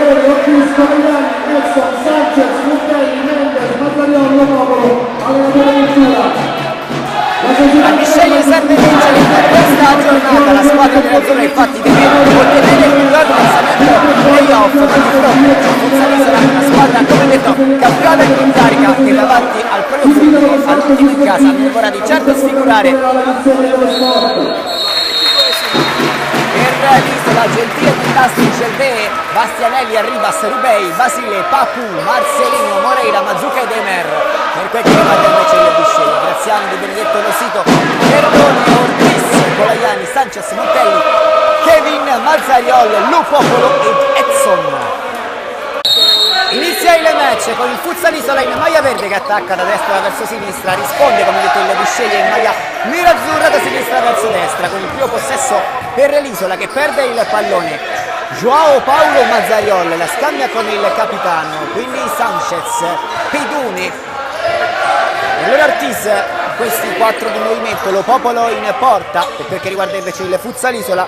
giocatori Ortiz, Comigliani, Edson, Sanchez, Montelli, Mendes, Mazzariolo, Popolo, allenatore Ventura. A Bisceglie serve vincere in questa giornata, la squadra dell'Azzurra infatti deve ottenere il miglior piazzamento playoff, ma purtroppo sarà una squadra, come detto, campione in carica che davanti al proprio fronte, all'ultimo in casa, non vorrà di certo sfigurare. Per l'isola Gentile, Mentasti, Cervee, Bastianelli, Arribas, Rubei, Basile, Papu, Marcelino, Moreira, Mazzucca ed Emer. Per quel che riguarda invece il Bisceglie, Graziano, Di Benedetto, Rosito, Perdoni, Ortiz, Colagliani, Sanchez, Montelli, Kevin, Mazzariol, Lu Popolo ed Edson. Inizia il match con il Futsal Isola in maglia verde che attacca da destra verso sinistra, risponde come detto il Bisceglie in maglia nerazzurra da sinistra verso destra, con il primo possesso per l'Isola che perde il pallone. Joao Paulo Mazzariol la scambia con il capitano, quindi Sanchez, Pedone e allora Ortiz, questi 4 di movimento, Lo Popolo in porta. Per quel che riguarda invece il Futsal Isola,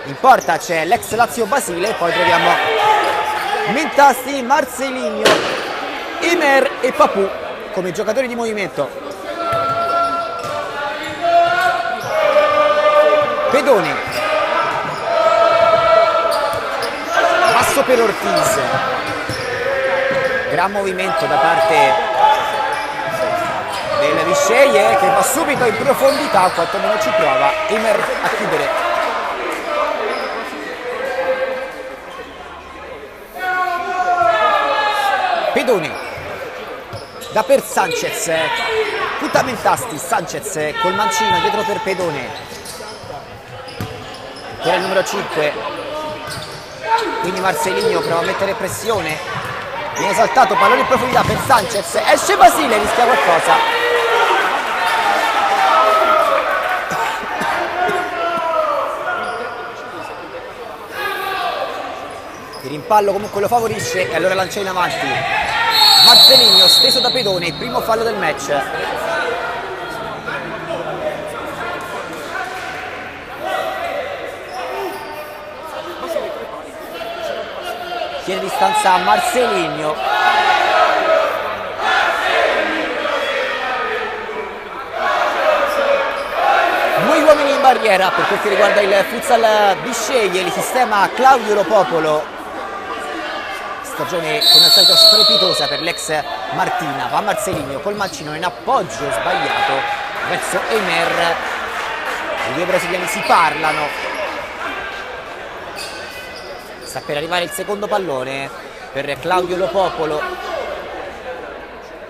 in porta c'è l'ex Lazio Basile, poi troviamo Mentasti, Marcelinho, Emer e Papu come giocatori di movimento. Pedone, passo per Ortiz, gran movimento da parte del Bisceglie che va subito in profondità, quantomeno ci prova. Emer a chiudere. Pedone da per Sanchez, tutta Mentasti, Sanchez col mancino dietro per Pedone, per il numero 5, quindi Marcelinho prova a mettere pressione, viene saltato, pallone in profondità per Sanchez, esce Basile, rischia qualcosa. Il rimpallo comunque lo favorisce e allora lancia in avanti Marcelinho, steso da Pedone, il primo fallo del match. Tiene distanza a Marcelinho. Due uomini in barriera per quel che riguarda il Futsal Bisceglie, il sistema Claudio Lo Popolo. Stagione come al solito strepitosa per l'ex Martina. Va Marcelinho col mancino in appoggio sbagliato verso Emer. I due brasiliani si parlano. Sta per arrivare il secondo pallone per Claudio Lo Popolo.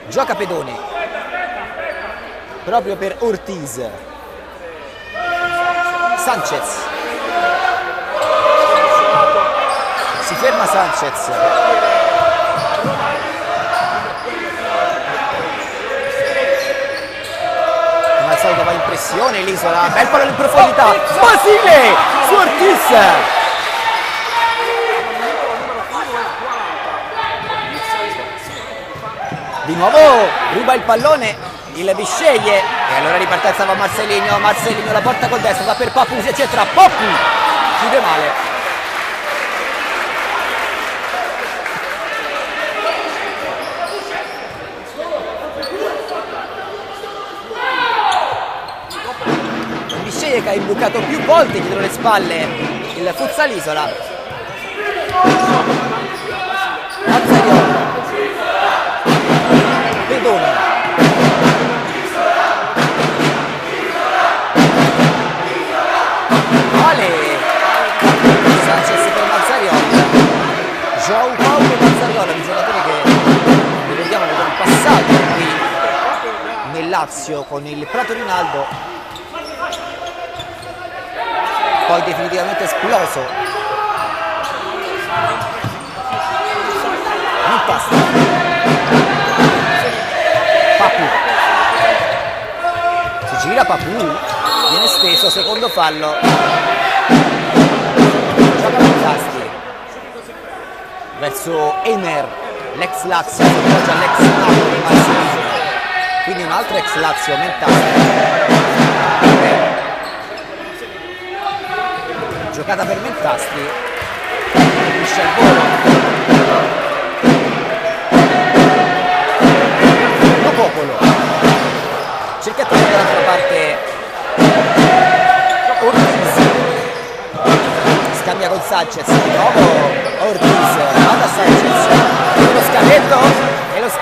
Gioca Pedone proprio per Ortiz. Sanchez, si ferma Sanchez, come al solito va in pressione l'Isola, bel pallone in profondità, Basile su Ortiz. Di nuovo ruba il pallone il Bisceglie e allora ripartenza va Marcelinho, Marcelinho la porta col destro, va per Papu, si accentra, Papu chiude male. Il Bisceglie che ha imbucato più volte dietro le spalle il Futsal Isola. Mazzariolo, Pedone, Sanchez per Mazzariol, Joao Paulo Mazzariol, un giocatore che ricordiamo con il passato qui nel Lazio con il Prato Rinaldo, poi definitivamente esploso. Mentasti, Papu, si gira Papu, viene steso, secondo fallo. Gioca Mentasti verso Emer, l'ex Lazio, appoggia l'ex Napoli Marcelino, quindi un altro ex Lazio, Mentasti. Giocata per Mentasti, finisce il volo.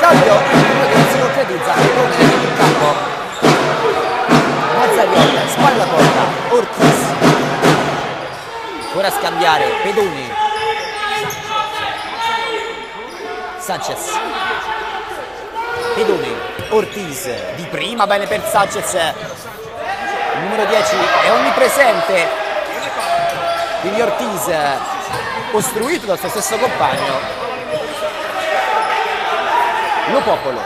cambio, quello che non si concretizza, Pedone in campo, Mazzariotto, spalla porta, Ortiz, ora a scambiare, Pedone, Sanchez, Pedone, Ortiz, di prima, bene per Sanchez, il numero 10 è onnipresente, quindi Ortiz costruito dal suo stesso compagno, Lo Popolo,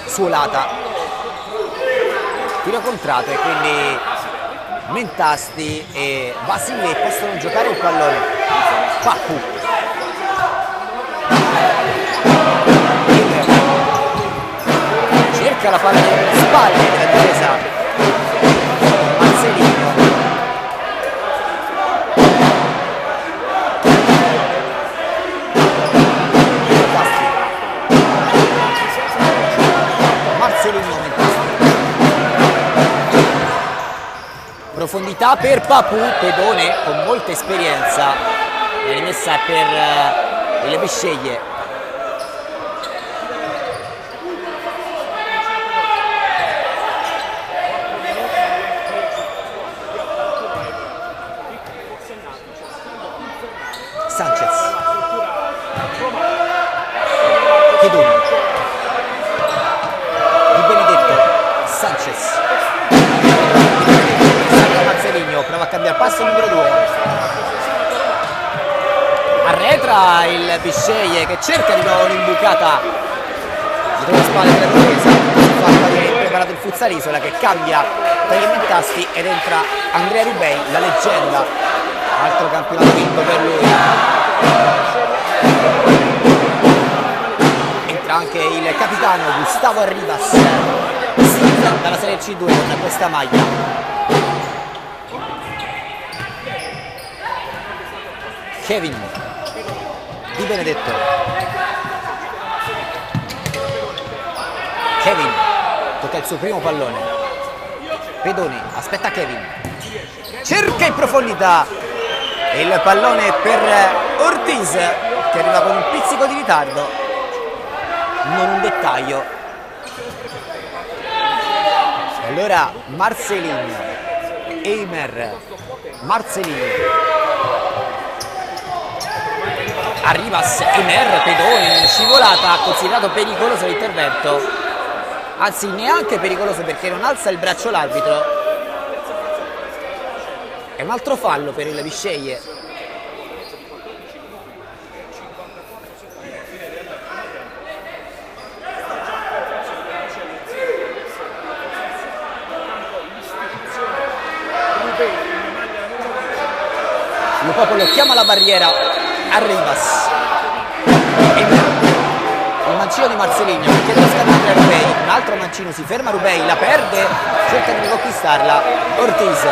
Suolata, tiro contrato e quindi Mentasti e Vasile possono giocare il pallone. Papu, cerca la palla delle spalle della difesa, Marcelino, Marcelino, profondità per Papu, Pedone con molta esperienza, viene messa per le Bisceglie. Sanchez, Pedone, Di Benedetto, Sanchez, Mazzaligno prova a cambiare passo, numero 2, arretra il Bisceglie che cerca di nuovo un'imbucata dietro le spalle della difesa, è preparato il Futsalisola che cambia tra gli Mentasti ed entra Andrea Rubei, la leggenda, altro campionato vinto per lui. Entra anche il capitano Gustavo Arribas dalla Serie C2 con questa maglia. Kevin Di Benedetto, Kevin tocca il suo primo pallone, Pedone aspetta Kevin, cerca in profondità il pallone per Ortiz che arriva con un pizzico di ritardo, non un dettaglio. Allora Marcelin, Eimer, Marcelin, Arribas, Eimer, Pedone in scivolata, ha considerato pericoloso l'intervento, anzi neanche pericoloso perché non alza il braccio l'arbitro. È un altro fallo per il Bisceglie. Lo Popolo chiama la barriera, Arribas, il mancino di Marcelino chiede lo scambio a Rubei, un altro mancino, si ferma Rubei, la perde, cerca di riconquistarla, Ortiz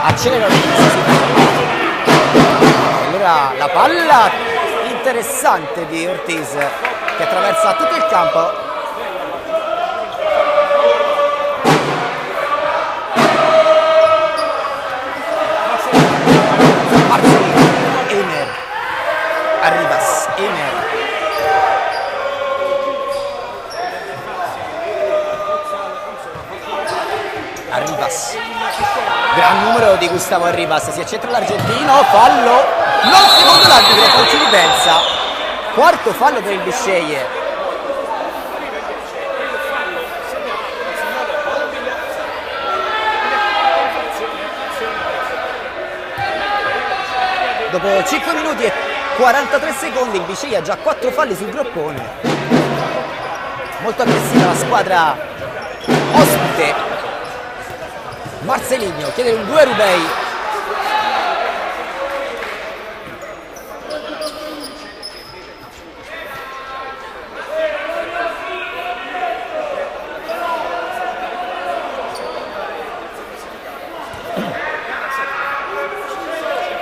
accelera Ortiz, allora la palla interessante di Ortiz che attraversa tutto il campo. Arribas, Eimer, Arribas, gran numero di Gustavo Arribas, si accentra l'argentino, fallo, non secondo l'arbitro, poi ci ripensa, quarto fallo per il Bisceglie. Dopo 5 minuti e 43 secondi il Bisceglie ha già 4 falli sul groppone, molto aggressiva la squadra ospite. Marcelino chiede un 2 Rubei,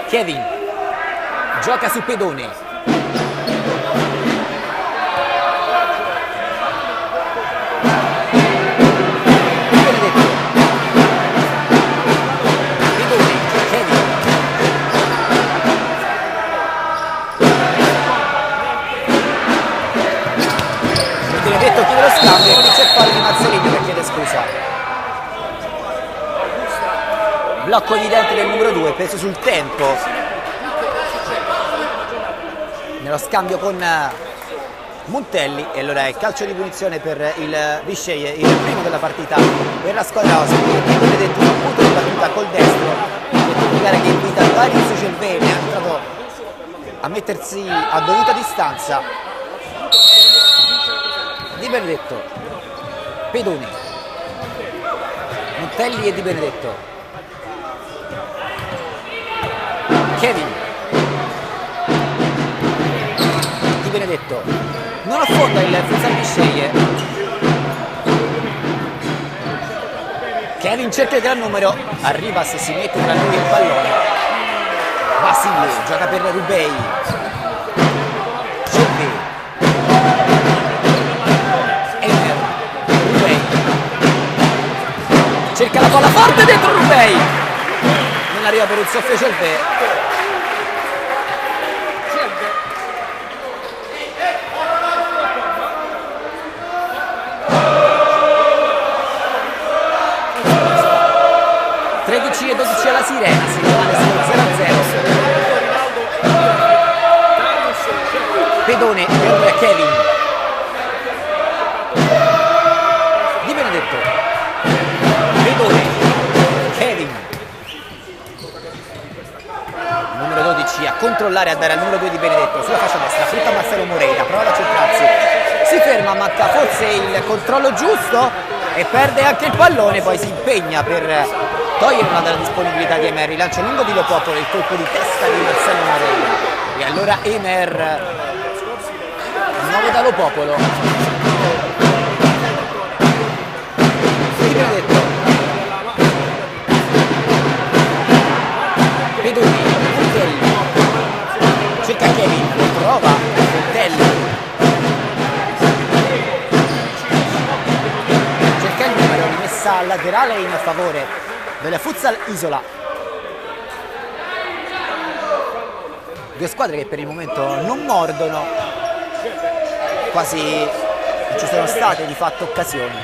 Kevin gioca su Pedone, blocco evidente del numero 2, preso sul tempo nello scambio con Montelli, e allora è calcio di punizione per il Bisceglie, il primo della partita per la squadra ospite. Di Benedetto un punto di battuta col destro per indicare che invita Darius Gelvene, è entrato a mettersi a dovuta distanza. Di Benedetto, Pedone, Montelli e Di Benedetto, Kevin, Di Benedetto, non affonda il Futsal Bisceglie. Kevin cerca il gran numero, Arribas si mette tra lui e il pallone. Basile gioca per Rubei, Gelvene, Emer, Rubei, cerca la palla forte dentro Rubei, non arriva per il soffio Gelvene. E 12 alla sirena, si rimane sullo 0-0. Pedone per Kevin, Di Benedetto, Pedone, Kevin, numero 12 a controllare, a dare al numero 2 Di Benedetto sulla fascia destra, frutta Marcelo Moreira, prova ad centrarsi, si ferma, manca forse il controllo giusto e perde anche il pallone, poi si impegna per togliere una dalla disponibilità di Emer, rilancio lungo di Lopopolo, il colpo di testa di Marcelo Moreira, e allora Emer di nuovo da Lopopolo. Di Benedetto, Pedoni, Montelli, cerca Kevin, lo trova Montelli, cerca il numero, rimessa laterale in favore del Futsal Isola. Due squadre che per il momento non mordono, quasi non ci sono state di fatto occasioni.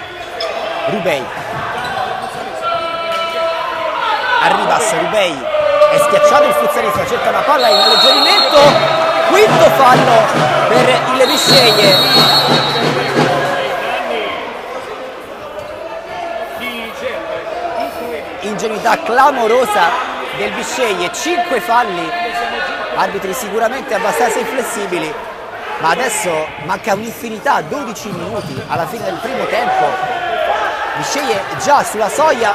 Rubei, Arribas, Rubei, è schiacciato il Futsal Isola, cerca una palla in alleggerimento, quinto fallo per il Bisceglie. Ingenuità clamorosa del Bisceglie, 5 falli, arbitri sicuramente abbastanza inflessibili, ma adesso manca un'infinità, 12 minuti alla fine del primo tempo. Bisceglie già sulla soglia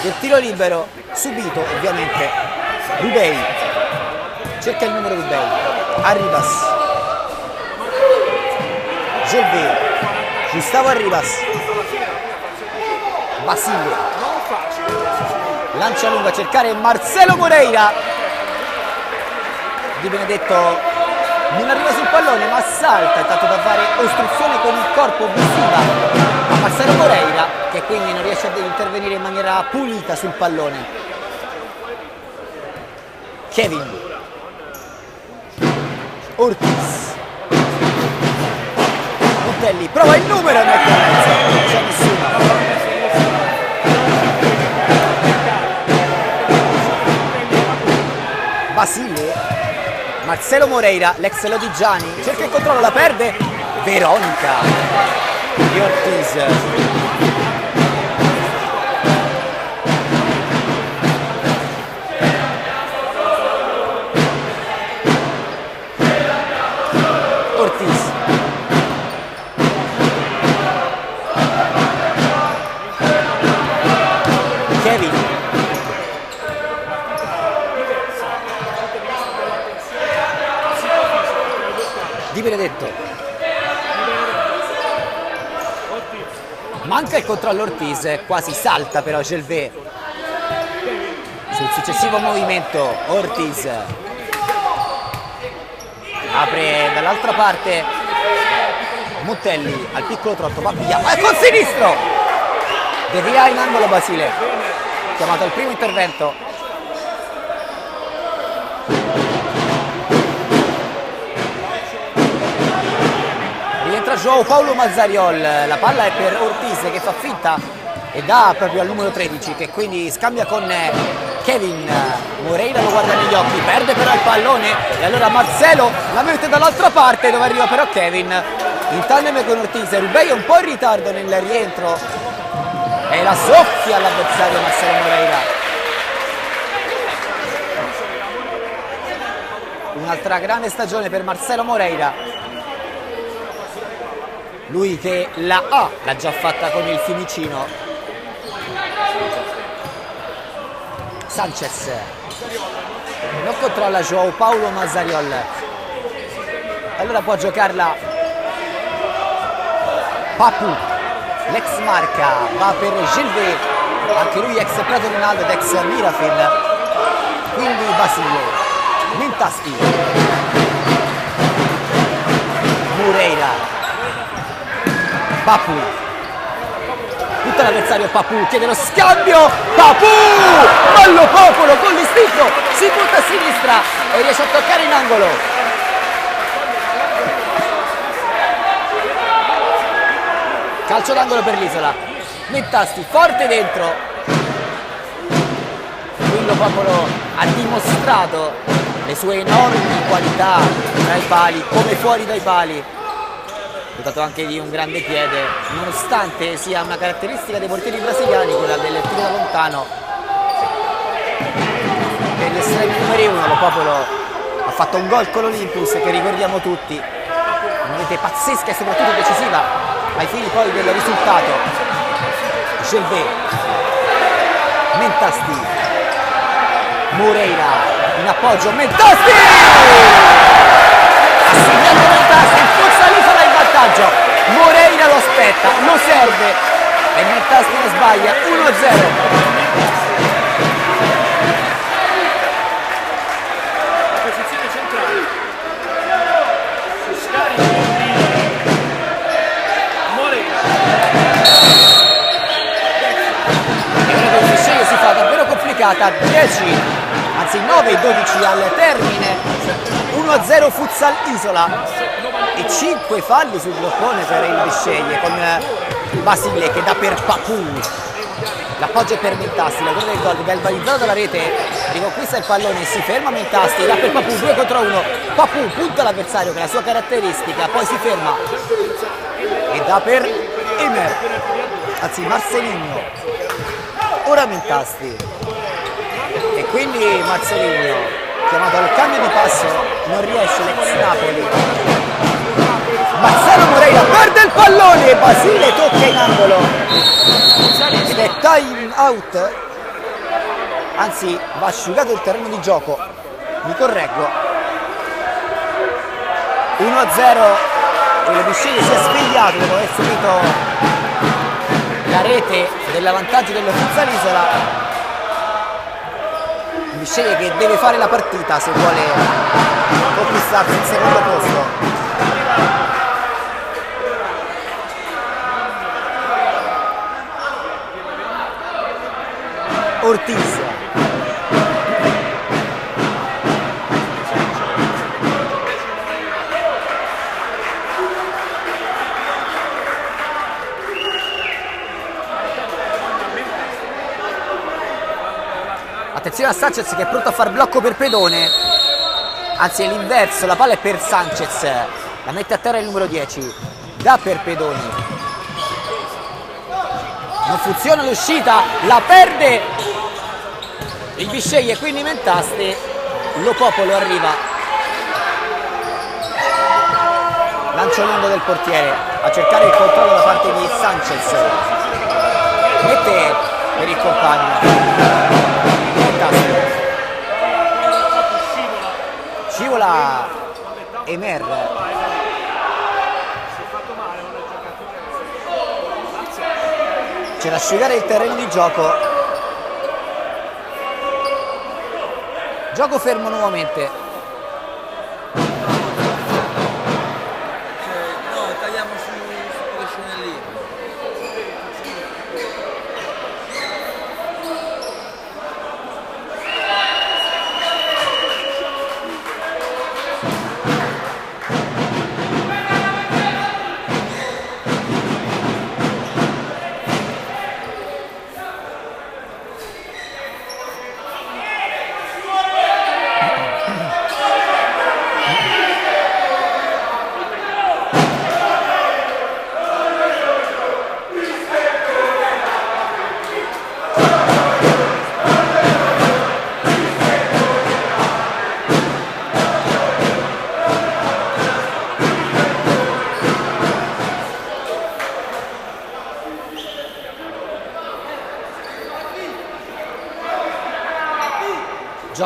del tiro libero, subito ovviamente. Rubei, cerca il numero Rubei, Arribas, Gelvene, Gustavo Arribas, Basile, lancia lunga a cercare Marcelo Moreira. Di Benedetto non arriva sul pallone ma salta, è stato da fare ostruzione con il corpo visiva a Marcelo Moreira, che quindi non riesce ad intervenire in maniera pulita sul pallone. Kevin, Ortiz, Montelli prova il numero e mette in mezzo, non c'è nessuno. Basile, Marcelo Moreira, l'ex Lodigiani, cerca il controllo, la perde, Veronica di Ortiz. Ortiz, Kevin, Di Benedetto, manca il controllo Ortiz, quasi salta però Gelvene sul successivo movimento. Ortiz apre dall'altra parte, Montelli al piccolo trotto, va via, ma è con sinistro, devia in angolo Basile, chiamato al primo intervento. Rientra João Paulo Mazzariol, la palla è per Ortiz che fa finta e dà proprio al numero 13, che quindi scambia con Kevin Moreira lo guarda negli occhi, perde però il pallone e allora Marcelo la mette dall'altra parte dove arriva però Kevin in tandem con Ortiz. Rubei è un po' in ritardo nel rientro e la soffia all'avversario Marcelo Moreira. Un'altra grande stagione per Marcelo Moreira, lui che l'ha già fatta con il Fiumicino. Sanchez non controlla João Paulo Mazariol, allora può giocarla Papu, l'ex Marca, va per Gilvet, anche lui ex Prato Ronaldo ed ex Mirafin, quindi Basile, Mentasti, Moreira, Papu, tutta l'avversario Papu, chiede lo scambio, Papu, Mallo Popolo con l'istinto, si butta a sinistra e riesce a toccare in angolo. Calcio d'angolo per l'Isola, Mentasti forte dentro, Mallo Popolo ha dimostrato le sue enormi qualità tra i pali come fuori dai pali, dotato anche di un grande piede, nonostante sia una caratteristica dei portieri brasiliani quella del tiro da lontano. Per l'estremo numero 1 Lo Popolo ha fatto un gol con l'Olympus che ricordiamo tutti, una rete pazzesca e soprattutto decisiva ai fini poi del risultato. Gelvé, Mentasti, Moreira in appoggio, Mentasti! Ha segnato Mentasti, il Futsal Isola in vantaggio, Moreira lo aspetta, lo serve e Mentasti non sbaglia, 1-0. Si fa davvero complicata, 10, anzi 9-12 al termine, 1-0 Futsal Isola e 5 falli sul bloccone per il Bisceglie con Basile che dà per Papu, l'appoggio è per Mentasti, l'autore del gol galvanizzato dalla rete riconquista il pallone, si ferma Mentasti, dà per Papu, 2 contro 1, Papu punta l'avversario che è la sua caratteristica, poi si ferma e dà per Emer, anzi Marcelinho. Ora Mentasti e quindi Marcelinho chiamato al cambio di passo, non riesce l'ex Napoli. Marcelo Moreira perde il pallone e Basile tocca in angolo ed è time out, anzi va asciugato il terreno di gioco, mi correggo. 1-0 il Bisceglie si è svegliato dopo aver subito la rete dell'avvantaggio dello Futsal Isola. Il Bisceglie che deve fare la partita se vuole conquistarsi il secondo posto. Ortiz, attenzione a Sanchez che è pronto a far blocco per pedone, anzi è l'inverso, la palla è per Sanchez, la mette a terra il numero 10, dà per pedoni, non funziona l'uscita, la perde il Bisceglie, quindi Mentasti, Lo Popolo arriva, lancio lungo del portiere a cercare il controllo da parte di Sanchez, mette per il compagno. Scivola Emer, c'è da asciugare il terreno di gioco, gioco fermo nuovamente. No, tagliamo su quelle scene lì.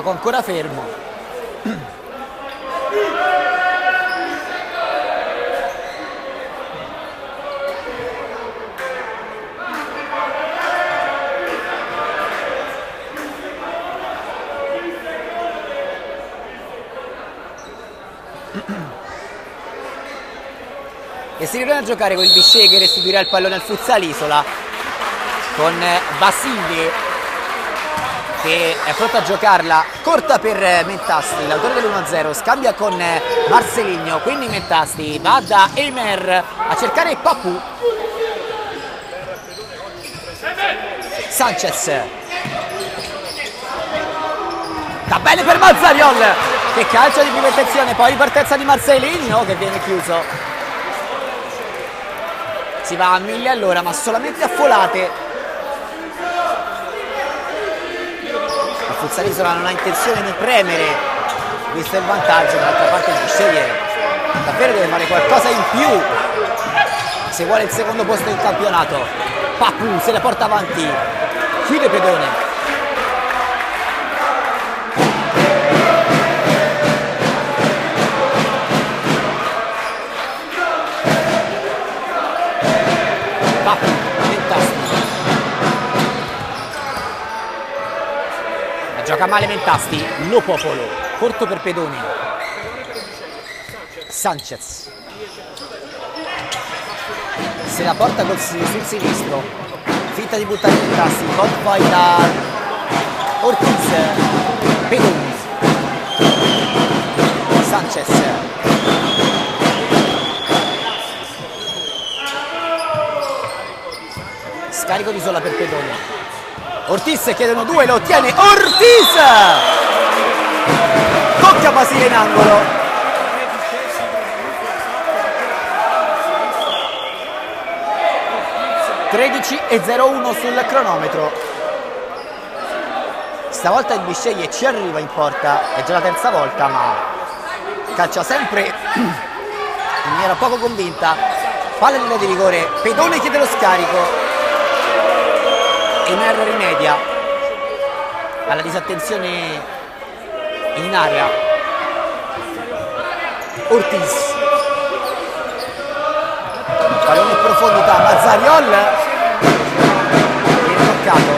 gioco ancora fermo. E si ritorna a giocare con il Bisceglie che restituirà il pallone al Futsal Isola, con Basile che è pronto a giocarla corta per Mentasti, l'autore dell'1-0, scambia con Marceligno, quindi Mentasti va da Emer a cercare Papu. Sanchez, da bene per Mazzariol, che calcio di prima intenzione, poi ripartenza di Marceligno che viene chiuso. Si va a 1000 all'ora, ma solamente a folate. La Futsal Isola non ha intenzione di premere, visto il vantaggio. Dall'altra parte il Bisceglie davvero deve fare qualcosa in più se vuole il secondo posto in campionato. Papu se la porta avanti, chiude Pedone. Gioca male Mentasti, Lo Popolo, corto per Pedoni. Sanchez se la porta sul sinistro, finta di buttare Mentasti, poi da Ortiz, Pedoni. Sanchez scarico di Isola per Pedoni. Ortiz chiedono due, lo ottiene Ortiz! Tocca Basile in angolo. (13:01 sul cronometro). Stavolta il Bisceglie ci arriva in porta, è già la terza volta, ma calcia sempre in maniera poco convinta. Palla in linea di rigore, Pedone chiede lo scarico. Emer rimedia alla disattenzione in area. Ortiz, pallone in profondità, Mazzariol viene toccato.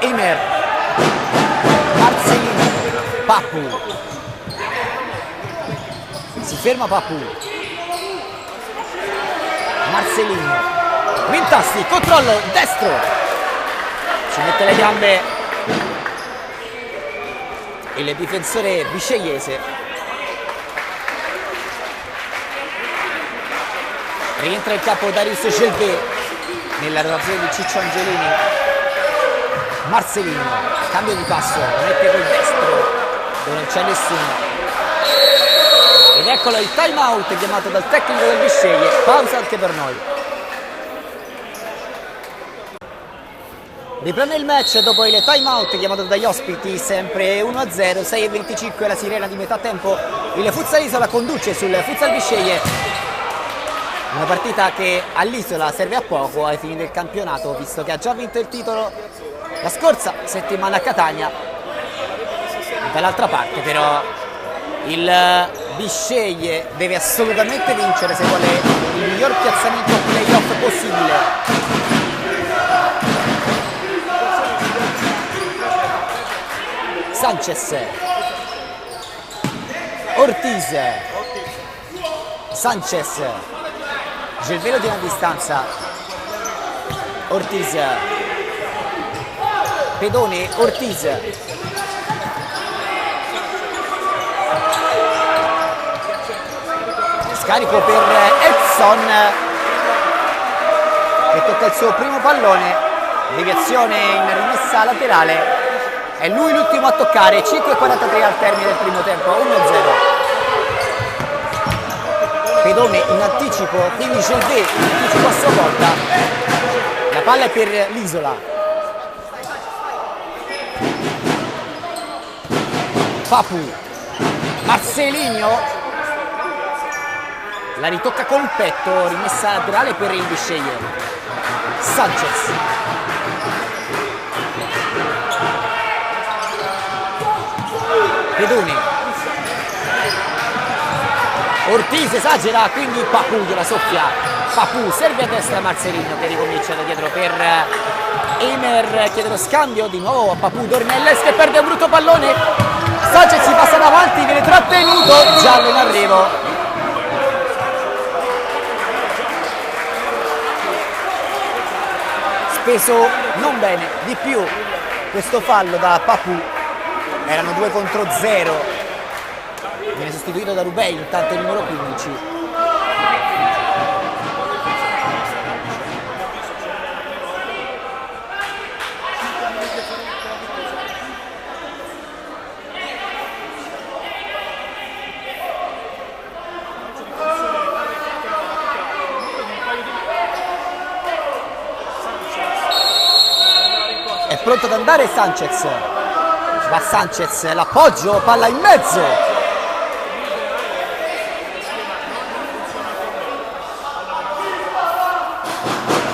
Emer, Marcelino, Papu. Si ferma Papu. Marcelino, Mentasti, controllo destro, ci mette le gambe il difensore biscegliese. Rientra in campo Darius Gelvé nella rotazione di Ciccio Angelini. Marcelino, cambio di passo, mette col destro dove non c'è nessuno. Ed eccolo il time out chiamato dal tecnico del Bisceglie, pausa anche per noi. Riprende il match dopo il time out chiamato dagli ospiti, sempre 1-0, 6:25 la sirena di metà tempo. Il Futsal Isola conduce sul Futsal Bisceglie. Una partita che all'Isola serve a poco ai fini del campionato, visto che ha già vinto il titolo la scorsa settimana a Catania. Dall'altra parte però il Bisceglie deve assolutamente vincere se vuole il miglior piazzamento playoff possibile. Sanchez, Ortiz, Sanchez, Gelvé tiene a distanza. Ortiz, Pedone, Ortiz. Scarico per Edson che tocca il suo primo pallone, deviazione in rimessa laterale, è lui l'ultimo a toccare. 5:43 al termine del primo tempo, 1-0. Pedone in anticipo, quindi Gelvé in anticipo a sua volta. La palla è per l'Isola. Papu, Marceligno, la ritocca col petto, rimessa laterale per il Bisceglie. Sanchez. Pedoni. Ortiz esagera, quindi Papù gliela soffia. Papù serve a destra Marcelino che ricomincia da dietro per Eimer, chiede lo scambio di nuovo a Papù. Dornelles che perde un brutto pallone. Sanchez si passa davanti, viene trattenuto, giallo in arrivo. Speso non bene, di più questo fallo da Papù, erano 2 contro 0, viene sostituito da Rubei, intanto il numero 15. È pronto ad andare Sanchez, va Sanchez, l'appoggio, palla in mezzo.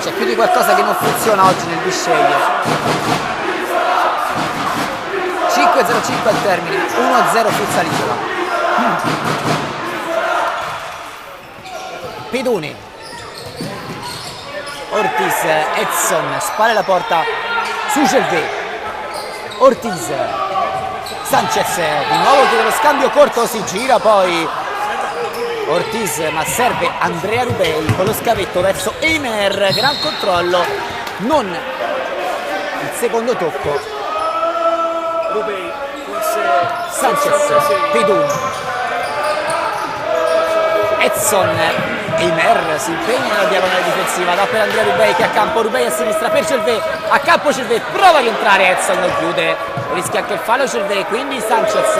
C'è più di qualcosa che non funziona oggi nel Bisceglie. 5-0-5 al termine, 1-0 Futsalisola. Pedone, Ortiz, Edson, spalla la porta su Gelvé. Ortiz, Sanchez di nuovo chiede lo scambio corto, si gira poi Ortiz, ma serve Andrea Rubei con lo scavetto verso Eimer, gran controllo, non il secondo tocco. Rubei, Sanchez, Pedun, Edson, Eimer si impegna nella diagonale difensiva, dà per Andrea Rubei che a campo, Rubei a sinistra per Gelvé, a campo Gelvé, prova a rientrare, Edson lo chiude, rischia anche il fallo Gelvé, quindi Sanchez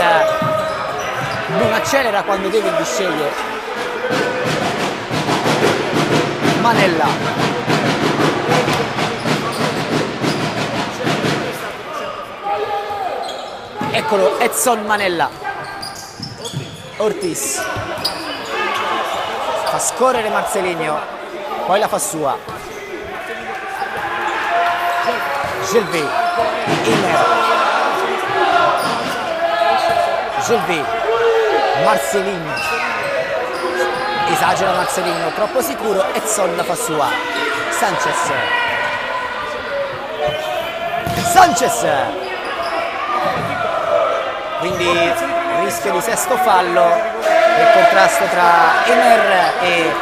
non accelera quando deve il Bisceglie. Manella, eccolo Edson Manella. Ortiz fa scorrere Marcelino, poi la fa sua. Gelvé, Eimer, Gelvé, Marcelino, esagera Marcelino, troppo sicuro, Edson la fa sua. Sanchez, Sanchez, quindi rischio di sesto fallo nel contrasto tra Eimer e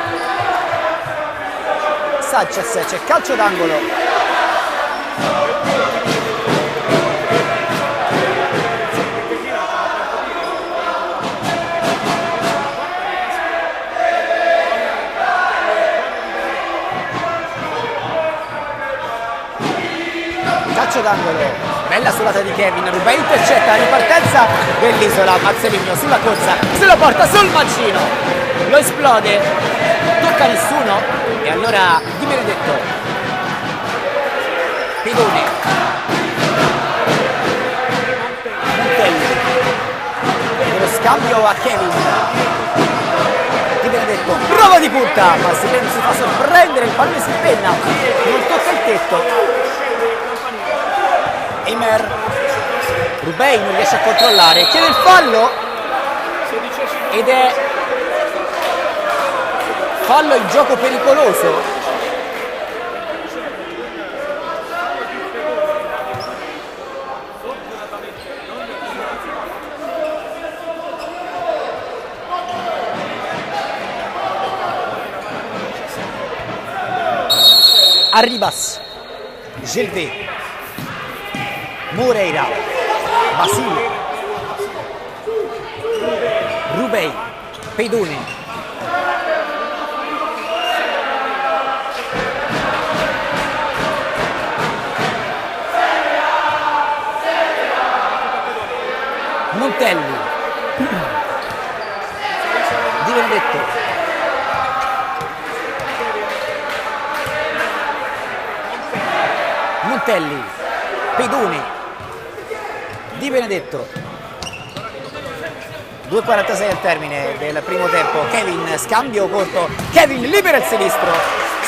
Sanchez. C'è calcio d'angolo. Calcio d'angolo. Bella sull'ata di Kevin, Rubei intercetta, ripartenza dell'Isola, Marcelino sulla corsa, se lo porta sul mancino, lo esplode, tocca nessuno e allora Di Benedetto. Pedone, Montelli, dello scambio a Kevin. Di Benedetto, prova di punta, ma si fa sorprendere, il pallone si impenna, non tocca il tetto. Eimer, Rubei non riesce a controllare, chiede il fallo ed è fallo in gioco pericoloso. Arribas, Gelvé, Moreira, Basile, Rubei, Pedone, Montelli, Di Benedetto, Montelli, Pedone, Di Benedetto, 2:46 al termine del primo tempo. Kevin, scambio corto, Kevin libera il sinistro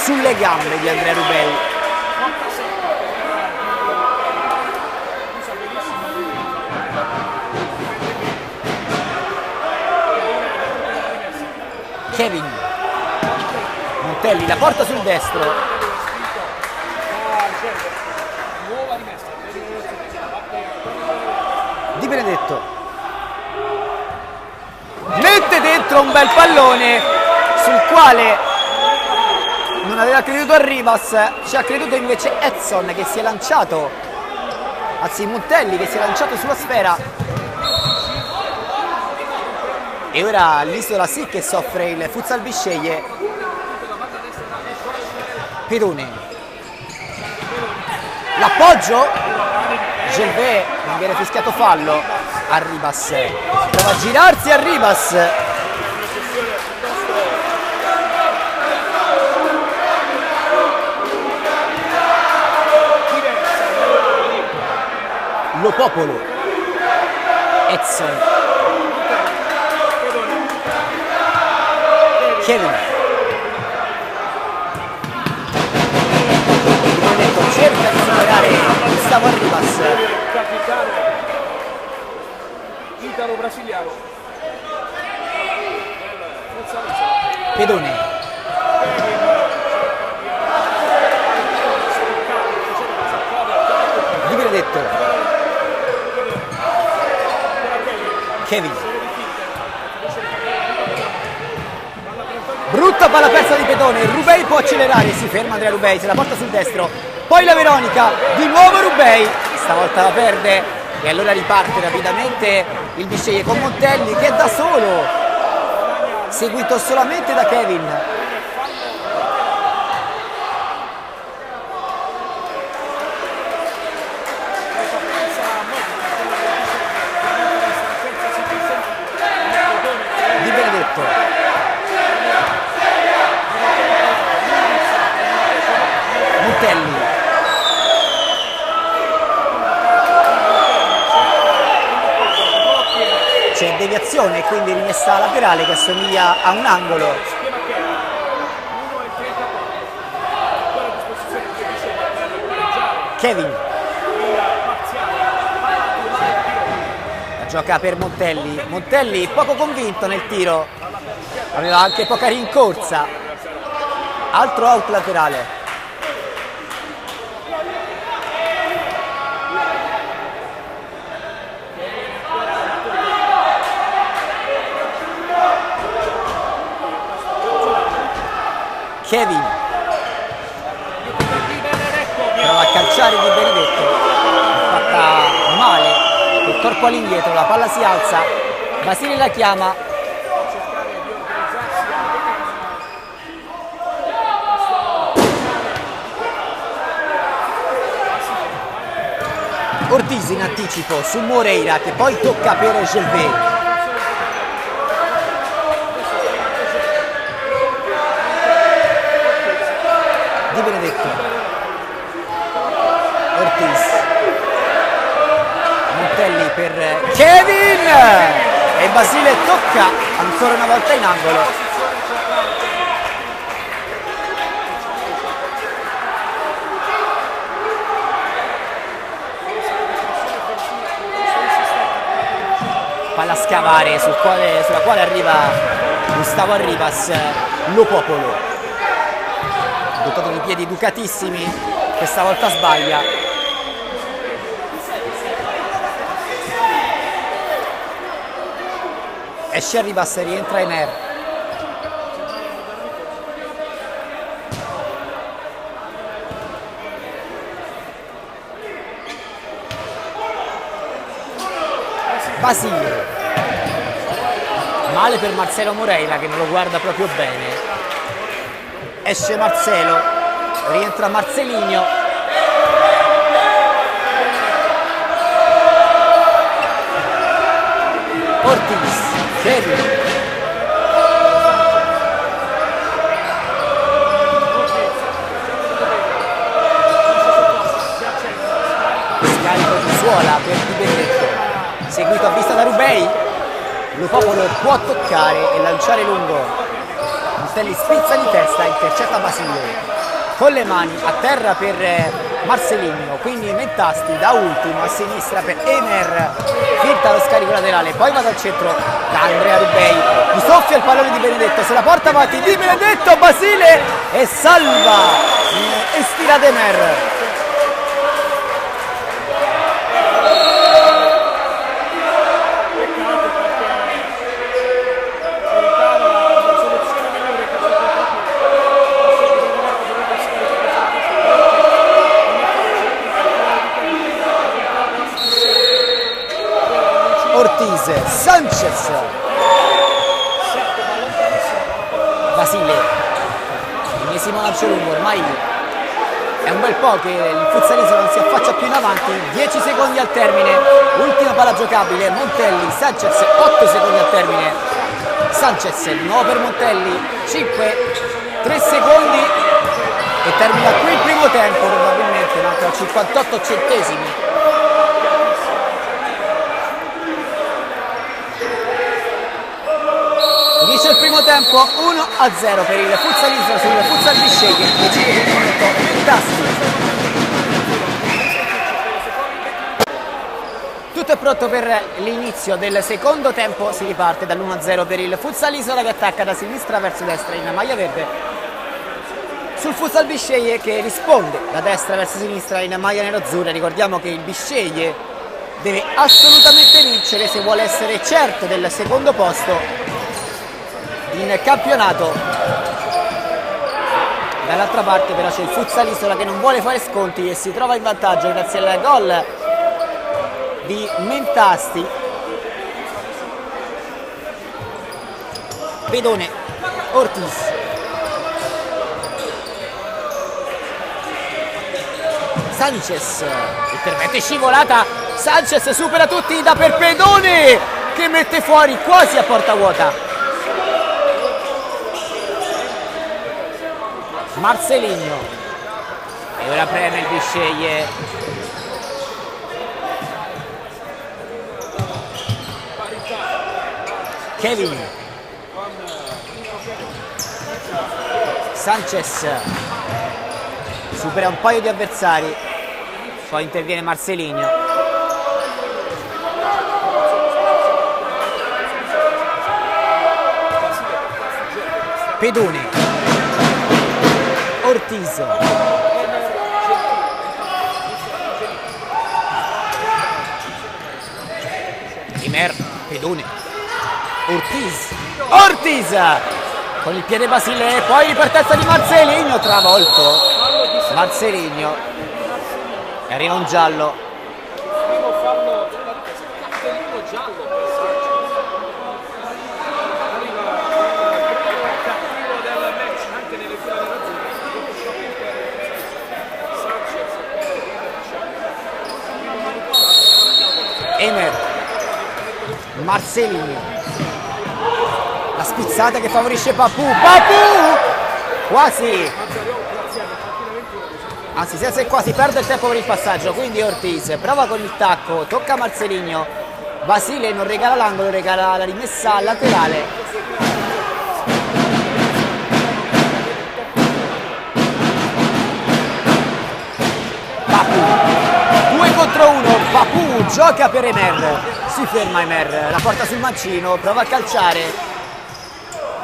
sulle gambe di Andrea Rubei. Kevin, Montelli la porta sul destro. Di Benedetto mette dentro un bel pallone sul quale non aveva creduto Arribas, ci ha creduto invece Edson che si è lanciato, anzi Montelli che si è lanciato sulla sfera, e ora l'Isola sì che soffre il futsal Bisceglie. Pedone, l'appoggio, Gelvé, non viene fischiato fallo. Arribas prova a girarsi, Arribas Lo Popolo, Edson, Kevin, cerca di superare Gustavo Arribas. Italo-brasiliano. Pedone, Di Benedetto, Kevin, brutta palla persa di Pedone. Rubei può accelerare, si ferma Andrea Rubei, se la porta sul destro, poi la Veronica, di nuovo Rubei, stavolta la perde e allora riparte rapidamente il Bisceglie con Montelli che è da solo, seguito solamente da Kevin. Di Benedetto, Montelli, c'è deviazione e quindi rimessa laterale che assomiglia a un angolo. Kevin la gioca per Montelli. Montelli poco convinto nel tiro, aveva anche poca rincorsa. Altro out laterale. Kevin prova a calciare Di Benedetto, fatta male, col corpo all'indietro, la palla si alza, Basile la chiama, Ortiz in anticipo su Moreira che poi tocca per Gelvé. Di Benedetto, Ortiz, Montelli per Kevin e Basile tocca ancora una volta in angolo. Palla a scavare sulla quale arriva Gustavo Arribas. Lo Popolo, dotato di piedi educatissimi, questa volta sbaglia. Esce Arribas e rientra in air. Basile, male per Marcelo Moreira che non lo guarda proprio bene. Esce Marcelo, rientra Marcelinho. Ortiz, Kevin, scarico di Suola per Di Benedetto, seguito a vista da Rubei. Lo Popolo può toccare e lanciare lungo. Montelli spizza di testa, intercetta Basile con le mani a terra per Marcelinho, quindi Mentasti da ultimo a sinistra per Emer, finta lo scarico laterale, poi va dal centro da Andrea Rubei, gli soffia il pallone di Benedetto, se la porta avanti di Benedetto, Basile e salva Estirad Emer. Ortiz, Sanchez, Basile, ennesimo lancio lungo, ormai è un bel po' che il Futsaliso non si affaccia più in avanti, 10 secondi al termine, ultima palla giocabile, Montelli, Sanchez, 8 secondi al termine, Sanchez, di nuovo per Montelli, 5, 3 secondi e termina qui il primo tempo, probabilmente mancano 58 centesimi. Finisce il primo tempo 1-0 per il Futsaliso sul Futsal Bisceglie, decide il momento Mentasti. Tutto è pronto per l'inizio del secondo tempo, si riparte dall'1-0 per il Futsaliso che attacca da sinistra verso destra in maglia verde. Sul Futsal Bisceglie che risponde da destra verso sinistra in maglia nero-azzurra. Ricordiamo che il Bisceglie deve assolutamente vincere se vuole essere certo del secondo posto in campionato. Dall'altra parte però c'è il Futsalisola che non vuole fare sconti e si trova in vantaggio grazie al gol di Mentasti. Pedone, Ortiz, Sanchez, intervento in scivolata, Sanchez supera tutti da per Pedone che mette fuori quasi a porta vuota. Marcelinho e ora preme il Bisceglie, Kevin, Sanchez supera un paio di avversari, poi interviene Marcelinho, Pedone, Ortiz, Emer, Pedone, Ortiz con il piede Basile, poi ripartenza di Marcelinho, travolto Marcelinho e arriva un giallo. Emer, Marcelinho, la spizzata che favorisce Papu, quasi, anzi senza il quasi, perde il tempo per il passaggio, quindi Ortiz prova con il tacco, tocca Marcelinho, Basile non regala l'angolo, regala la rimessa laterale. Contro uno, Papu gioca per Emer, si ferma Emer, la porta sul mancino, prova a calciare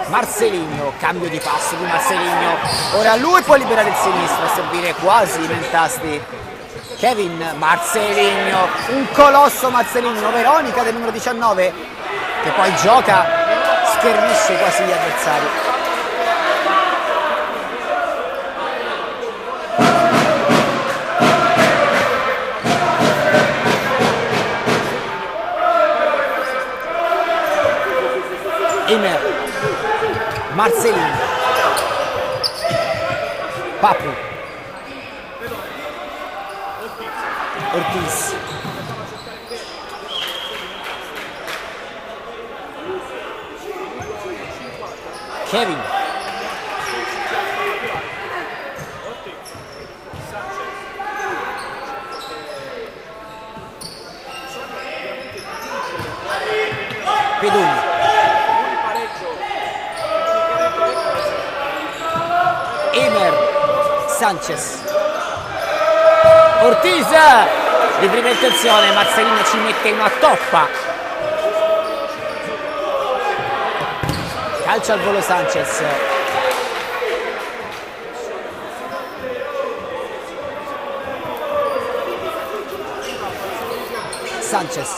Marcelinho, cambio di passo di Marcelinho, ora lui può liberare il sinistro a servire quasi Mentasti. Kevin, Marcelinho, un colosso Marcelinho, Veronica del numero 19 che poi gioca, schernisce quasi gli avversari. Emer, Marcelinho, Papu, Ortiz, Kevin, Pedone, Sanchez, Ortiz di prima intenzione, Marcelino ci mette una toppa, calcio al volo Sanchez, Sanchez,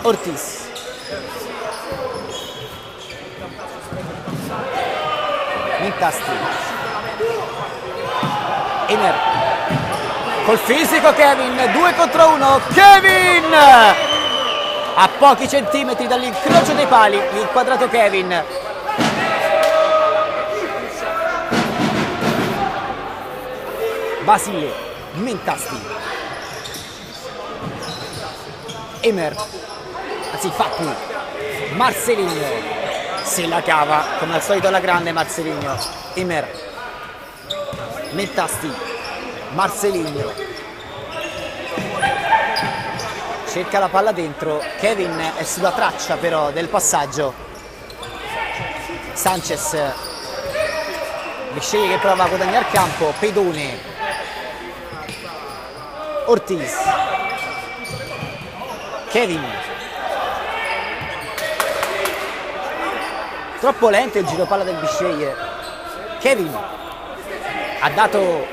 Ortiz, Mintasti, Emer, col fisico Kevin, 2 contro 1, Kevin! A pochi centimetri dall'incrocio dei pali, l'inquadrato Kevin. Basile, Mintasti, Emer, anzi Facu, Marcelinho, se la cava, come al solito alla grande Marcelinho, Emer, Mintasti, Marcelinho, cerca la palla dentro, Kevin è sulla traccia però del passaggio, Sanchez, Bisceglie che prova a guadagnare campo, Pedone, Ortiz, Kevin, troppo lento il giro palla del Bisceglie, Kevin ha dato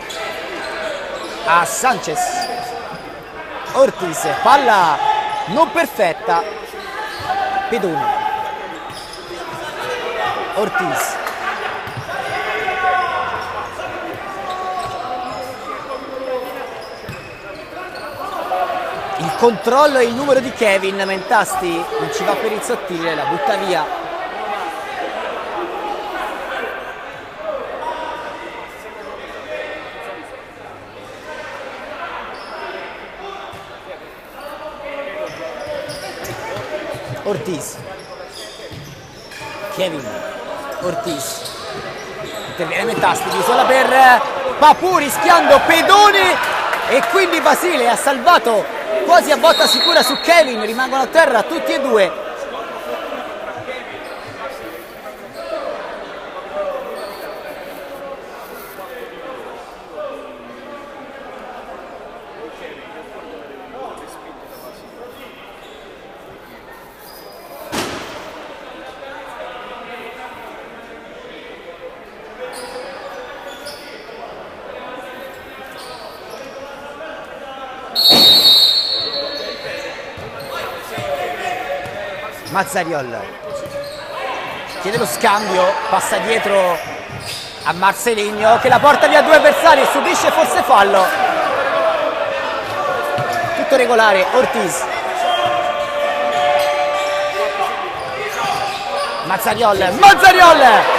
a Sanchez, Ortiz, palla non perfetta, Pedone, Ortiz, il controllo e il numero di Kevin, Mentasti non ci va per il sottile, la butta via. Ortiz, Kevin, Ortiz, interviene Mentasti, chiusola per Papù rischiando Pedone e quindi Basile ha salvato quasi a botta sicura su Kevin, rimangono a terra tutti e due. Mazzariol chiede lo scambio, passa dietro a Marcelinho che la porta via 2 avversari e subisce forse fallo. Tutto regolare, Ortiz, Mazzariol, Basile,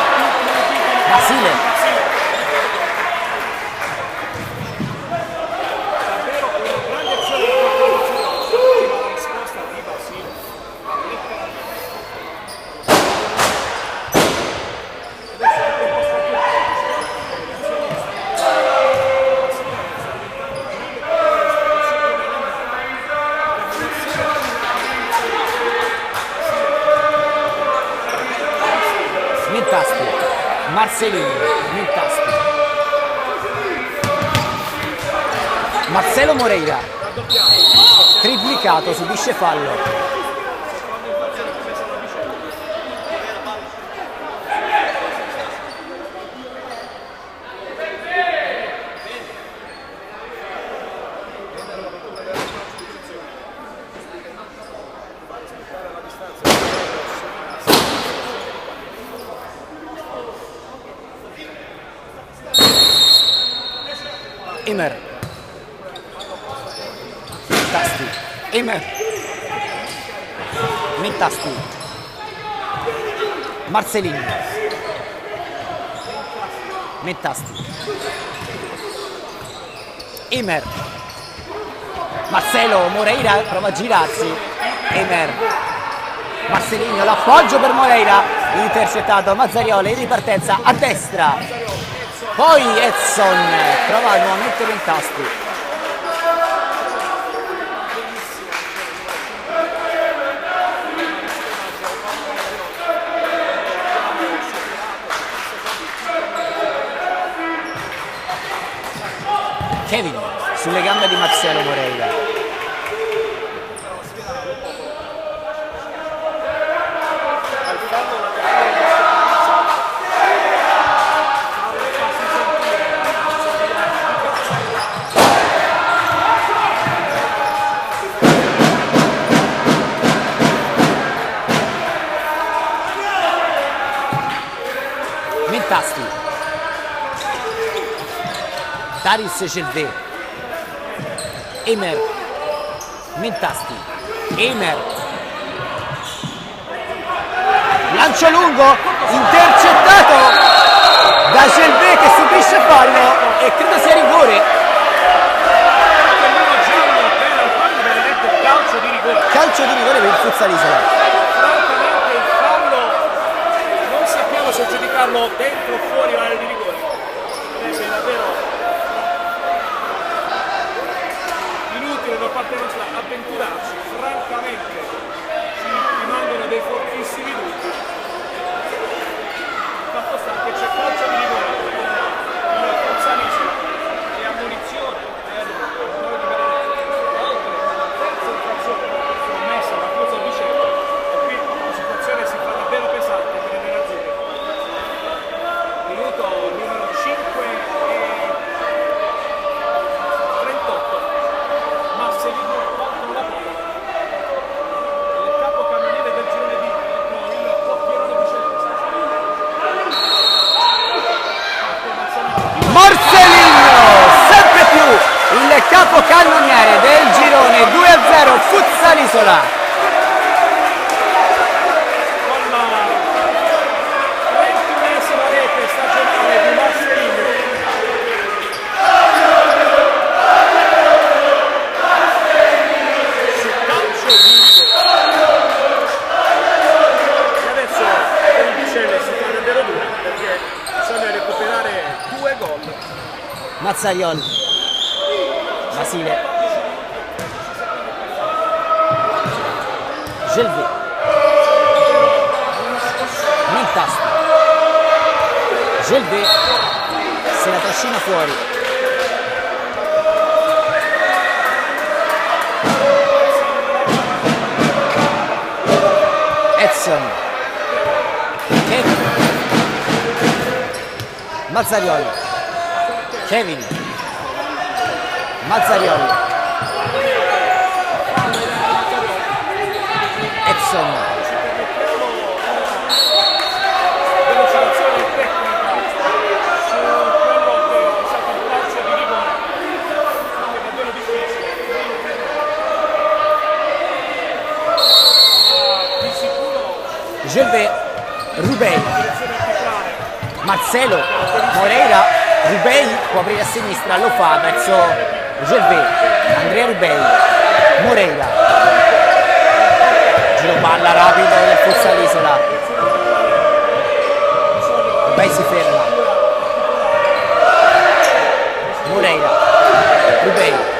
Marcelino, Mintasti, Marcelo Moreira, triplicato, subisce fallo. Emer, Mintasti, Emer, Mintasti, Marcelino, Mintasti, Emer, Marcelo Moreira prova a girarsi, Emer, Marcelino, l'appoggio per Moreira, intercettato Mazzariola in ripartenza a destra. Poi Edson prova nuovamente Mintasti. Kevin sulle gambe di Marcelo Moreira. Mentasti, Daris Gelvé, Emer, Mentasti, Emer, lancio lungo, intercettato da Gelvé che subisce fallo e credo sia rigore. Calcio di rigore per il Futsal Isola. Se giudicarlo dentro o fuori l'area di rigore sarebbe davvero inutile da parte nostra avventurarci, francamente ci rimangono dei fortissimi dubbi. Fatto sta che c'è calcio di rigore per il Futsal Isola e ammonizione per noi di Benedetto, oltre alla terza infrazione commessa da Futsal Vicenza, e qui la situazione si fa davvero pesante per le nerazzurre. Minuto numero 5 e 38, Marcelino contro la palla, il capocannoniere del girone B, il Coppiano Vicenza. Marcelino, sempre più il capocannoniere del girone, 2-0 Futsal Isola. Mazzariol, Basile, Gelvé, Mentasti, Gelvé se la trascina fuori. Edson, Kevin, Mazzariol, Kevin, Mazzariol, Edson, Delucidazione tecnica su quello che è stato il calcio di rigore, che è davvero difficile. Di sicuro Gelvé, Rubei, Marcelo Moreira. Rubei può aprire a sinistra, lo fa verso Gelvé, Andrea Rubei, Moreira, giro palla rapido del Futsal Isola, Rubei si ferma, Moreira, Rubei,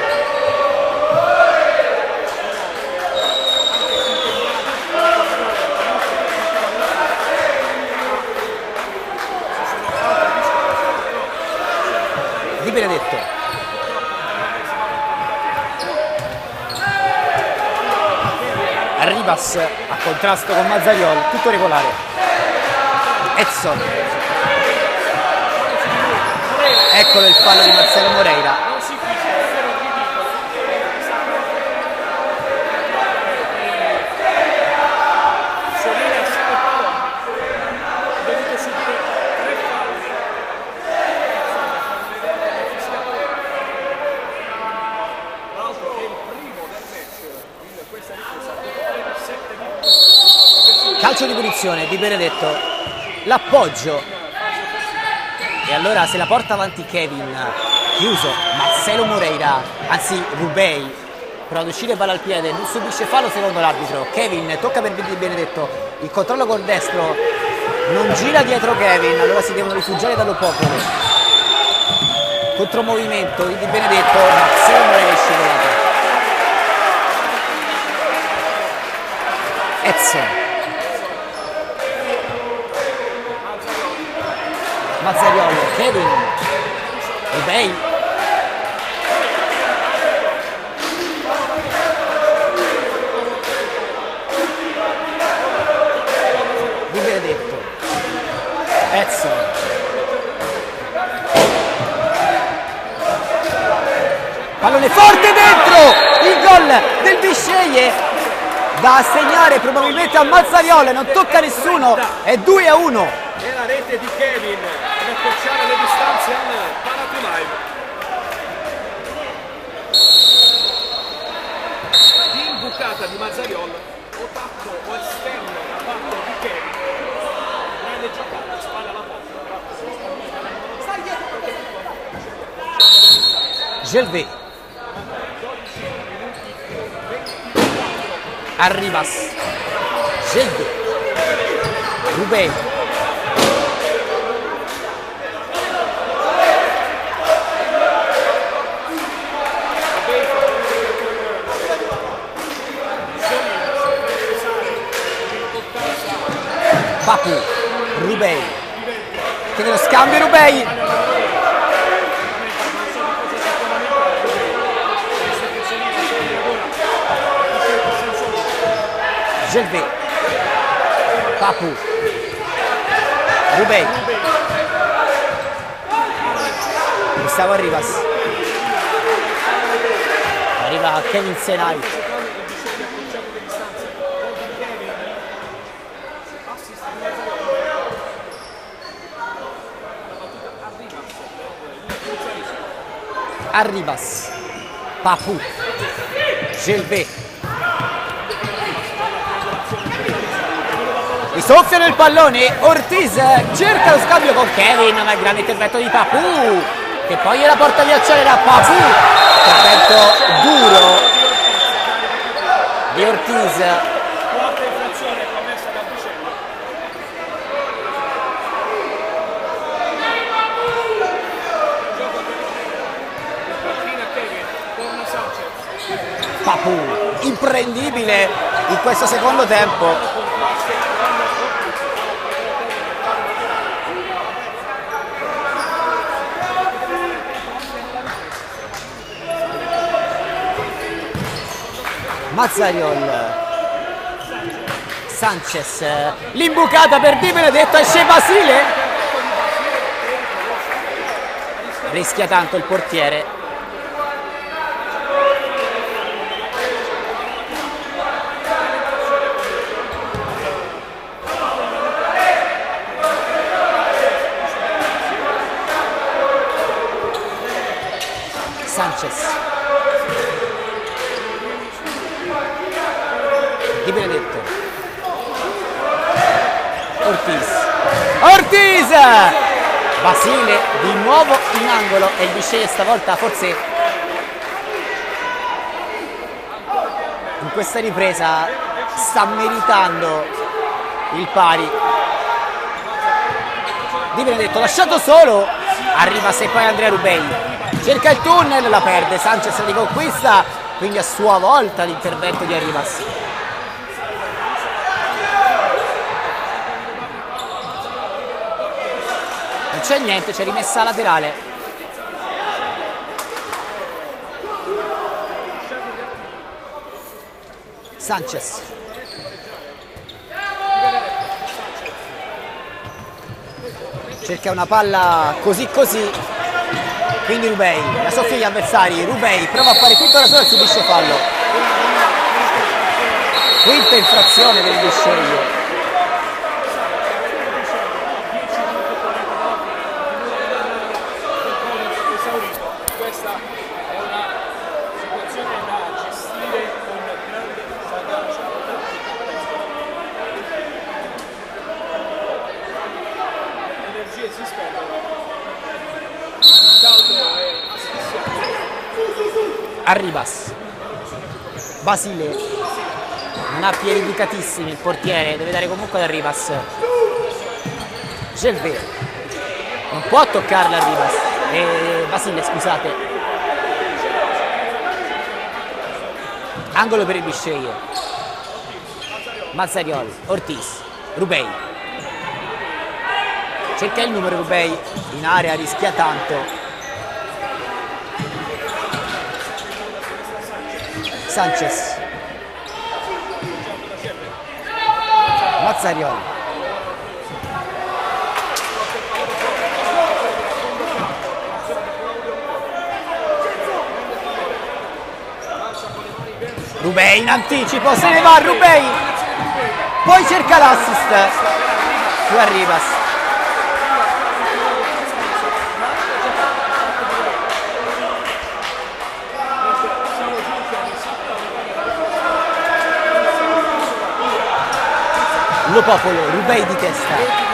Di Benedetto, Ribas a contrasto con Mazzariol, tutto regolare. Edson, eccolo il fallo di Marcelo Moreira. non si finisce, è davvero ridicolo. Solina insieme al pallone ha dovuto subire 3 falli. L'altro è il primo del match in questa ripresa, dopo 7 minuti. Calcio di punizione di Benedetto, l'appoggio. E allora se la porta avanti Kevin, chiuso, Marcelo Moreira, anzi Rubei, prova ad uscire palla al piede, non subisce fallo secondo l'arbitro. Kevin tocca per Di Benedetto, il controllo col destro, non gira dietro Kevin, allora si devono rifugiare dallo popolo. Contromovimento di Benedetto, Marcelo Moreira è scivolato. Edson, Mazzariol, Kevin, Rubei, pallone forte dentro, il gol del Bisceglie da assegnare probabilmente a Mazzariol, non tocca nessuno, è 2-1. E la rete di Kevin per accorciare le distanze al Panathinaikos. Imbucata di Mazzariol, o tatto o esterno da parte di Kevin. Grande giocata, spalla alla porta. Stai dietro. Gelvé, Arribas, Gelvé, Rubei, Papu, Rubei, chiede lo scambio Rubei, Gelvé, Papu, Rubei, Gustavo Arribas, arriva Kevin Senai, Arribas, Papu, Gelvé, mi soffiano il pallone, Ortiz cerca lo scambio con Kevin, ma il grande intervento di Papu che poi gliela porta via accelera. Papu, intervento duro di Ortiz. Quarta infrazione commessa da Bisceglie. Gioco per Martina Kevin, torna Sanchez. Papu, imprendibile in questo secondo tempo. Mazzariol, Sanchez, l'imbucata per Di Benedetto, esce Basile, rischia tanto il portiere. Sanchez, Di Benedetto, Ortiz, Basile di nuovo in angolo e il Bisceglie stavolta forse in questa ripresa sta meritando il pari. Di Benedetto lasciato solo, arriva se poi Andrea Rubei, cerca il tunnel, la perde, Sanchez la riconquista, quindi a sua volta l'intervento di Arribas. Non c'è niente, c'è rimessa laterale. Sanchez. Cerca una palla così così. Quindi Rubei, la soffia agli avversari. Rubei prova a fare tutto da solo e subisce fallo. Quinta infrazione per il Bisceglie. Questa è una situazione da gestire con grande sagacia. Le energie si spendono. Caldo e asfissiante. Arribas. Basile. Non ha piedi educatissimi il portiere, deve dare comunque ad Arribas. Gelvé. Non può toccarla Arribas. Basile, scusate. Angolo per il Bisceglie. Mazzariol, Ortiz, Rubei. Cerca il numero Rubei, in area rischia tanto. Sanchez. Mazzariol. Rubei in anticipo, se ne va Rubei, poi cerca l'assist su Arribas. Lo Popolo, Rubei di testa.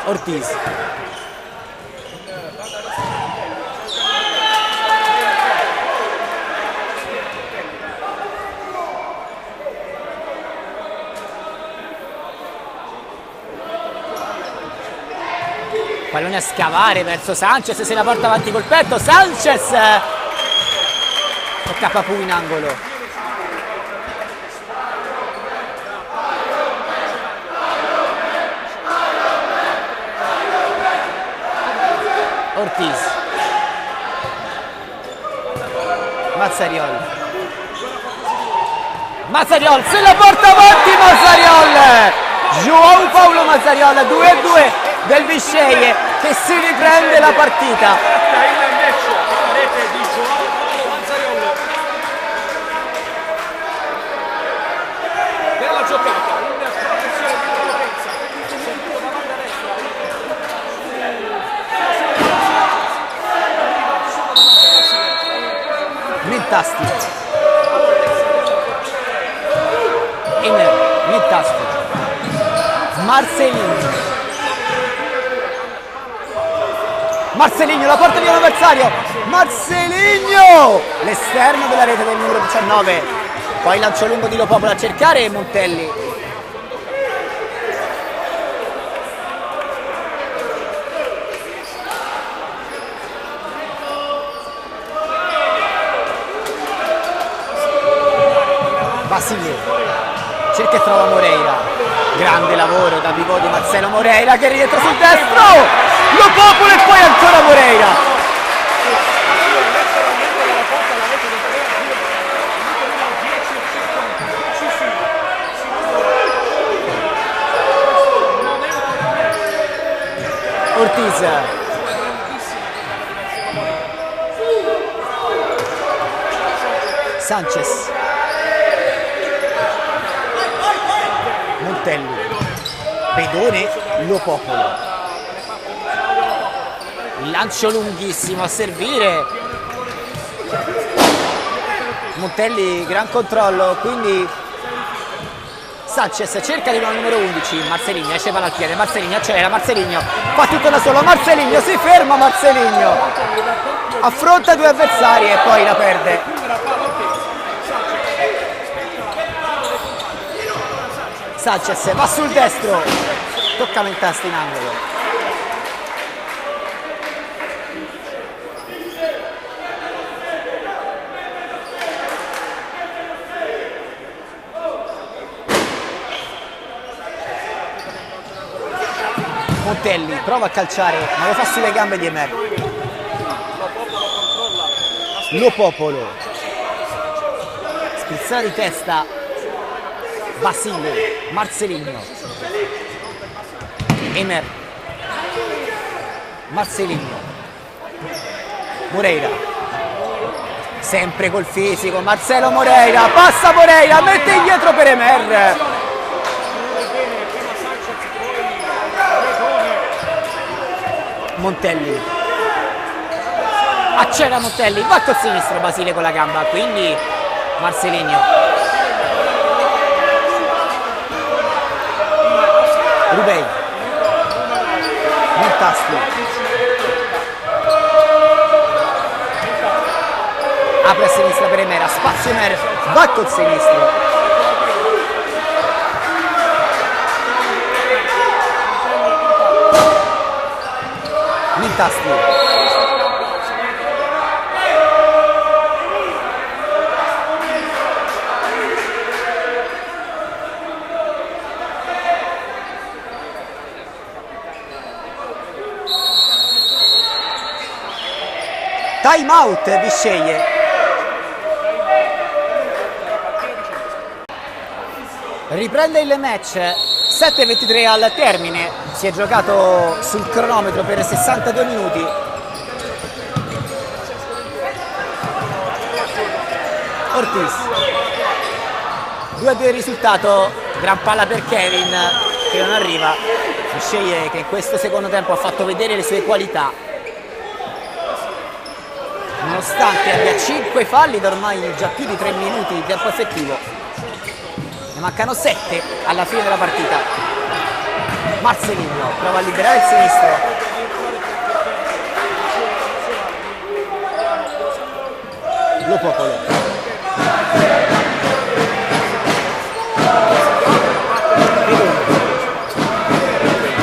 Ortiz. Pallone a scavare verso Sanchez, se la porta avanti col petto, Sanchez! Tocca Papù in angolo. Ortiz. Mazzariol se la porta avanti Mazzariol! João Paulo Mazzariol, 2-2 del Bisceglie che si riprende la partita. Il match, la rete di João Paulo Mazzariol. Bella giocata, una progressione di potenza. Sentito davanti a destra. Mentasti. Mentasti. Marcelinho, la porta di un avversario. Marcelinho! L'esterno della rete del numero 19. Poi lancio lungo di Lo Popolo a cercare Montelli. Basile cerca e trova Moreira. Grande lavoro da pivot di Marcelo Moreira che rientra sul destro. Lo Popolo e poi ancora Moreira. Ortiz. Sanchez. Montelli. Pedone. Lo Popolo. Il lancio lunghissimo a servire. Montelli, gran controllo, quindi Sanchez cerca di nuovo il numero 11, Marcelinho esce palla al piede, Marcelinho accelera, Marcelinho fa tutto da solo, Marcelinho si ferma, Marcelinho affronta due avversari e poi la perde. Sanchez va sul destro, tocca Mentasti in angolo. Montelli prova a calciare ma lo fa sulle gambe di Emer. Lo Popolo spizzata di testa Basile, Marcelinho, Emer, Marcelinho, Moreira sempre col fisico, Marcelo Moreira, passa Moreira, mette indietro per Emer. Montelli accelera Montelli, va col sinistro Basile con la gamba, quindi Marcelinho, Rubei, Mentasti, apre a sinistra per Emer, spazio Emer, va col sinistro. Mentasti. Time out Bisceglie. Riprende il match 7:23 al termine, si è giocato sul cronometro per 62 minuti. Ortiz 2-2 il risultato, gran palla per Kevin che non arriva. Sceglie che in questo secondo tempo ha fatto vedere le sue qualità, nonostante abbia 5 falli da ormai già più di 3 minuti di tempo effettivo. Ne mancano 7 alla fine della partita. Marcelino prova a liberare il sinistro. Lo Popolo.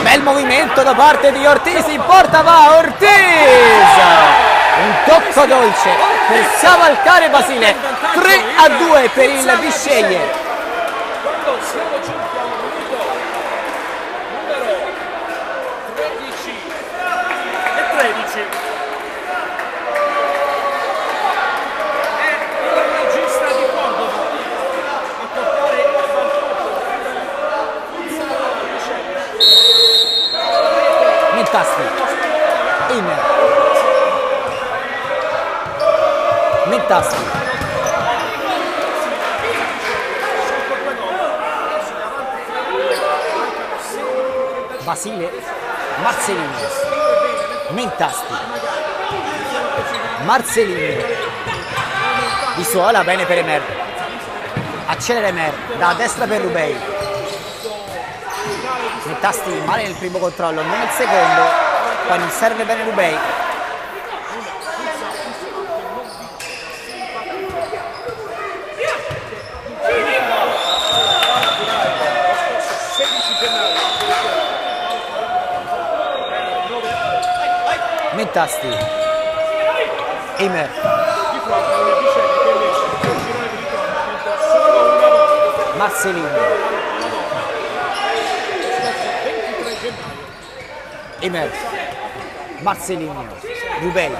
Bel movimento da parte di Ortiz, in porta va Ortiz! Un tocco dolce per scavalcare Basile. 3-2 per il Bisceglie. Quando siamo giunti al minuto numero 13 e 13 è il regista di Cordova a portare il vantaggio Mentasti. Inner. Mentasti. Basile. Marcelino. Mentasti. Marcelino. Di suola, bene per Emer. Accelera Emer, da destra per Rubei. Mentasti male nel primo controllo, non nel secondo, poi non serve bene Rubei. Mentasti. Emer. Marcelino. Emer. Marcelino. Rubei.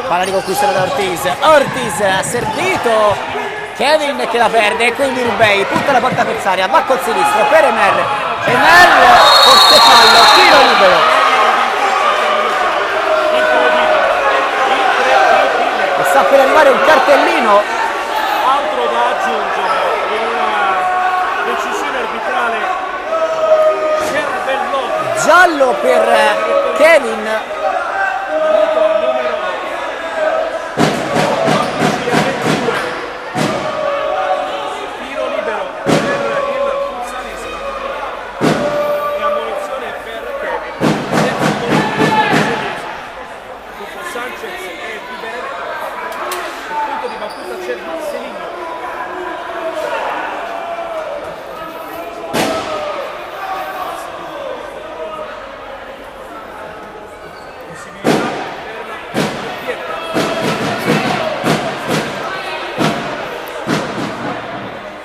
Palla riconquistata da Ortiz. Ortiz ha servito Kevin che la perde e quindi Rubei punta la porta avversaria, va col sinistro per Emer. Emer forse fallo, tiro libero. E sta per arrivare un cartellino. altro da aggiungere in una decisione arbitrale cervellotica. Giallo per Kevin. Minuto numero 14 a 22. Tiro libero per il Fuzzalese e ammonizione per Kevin. Dopo Sanchez e Piberetto. Il punto di battuta c'è Marcelino.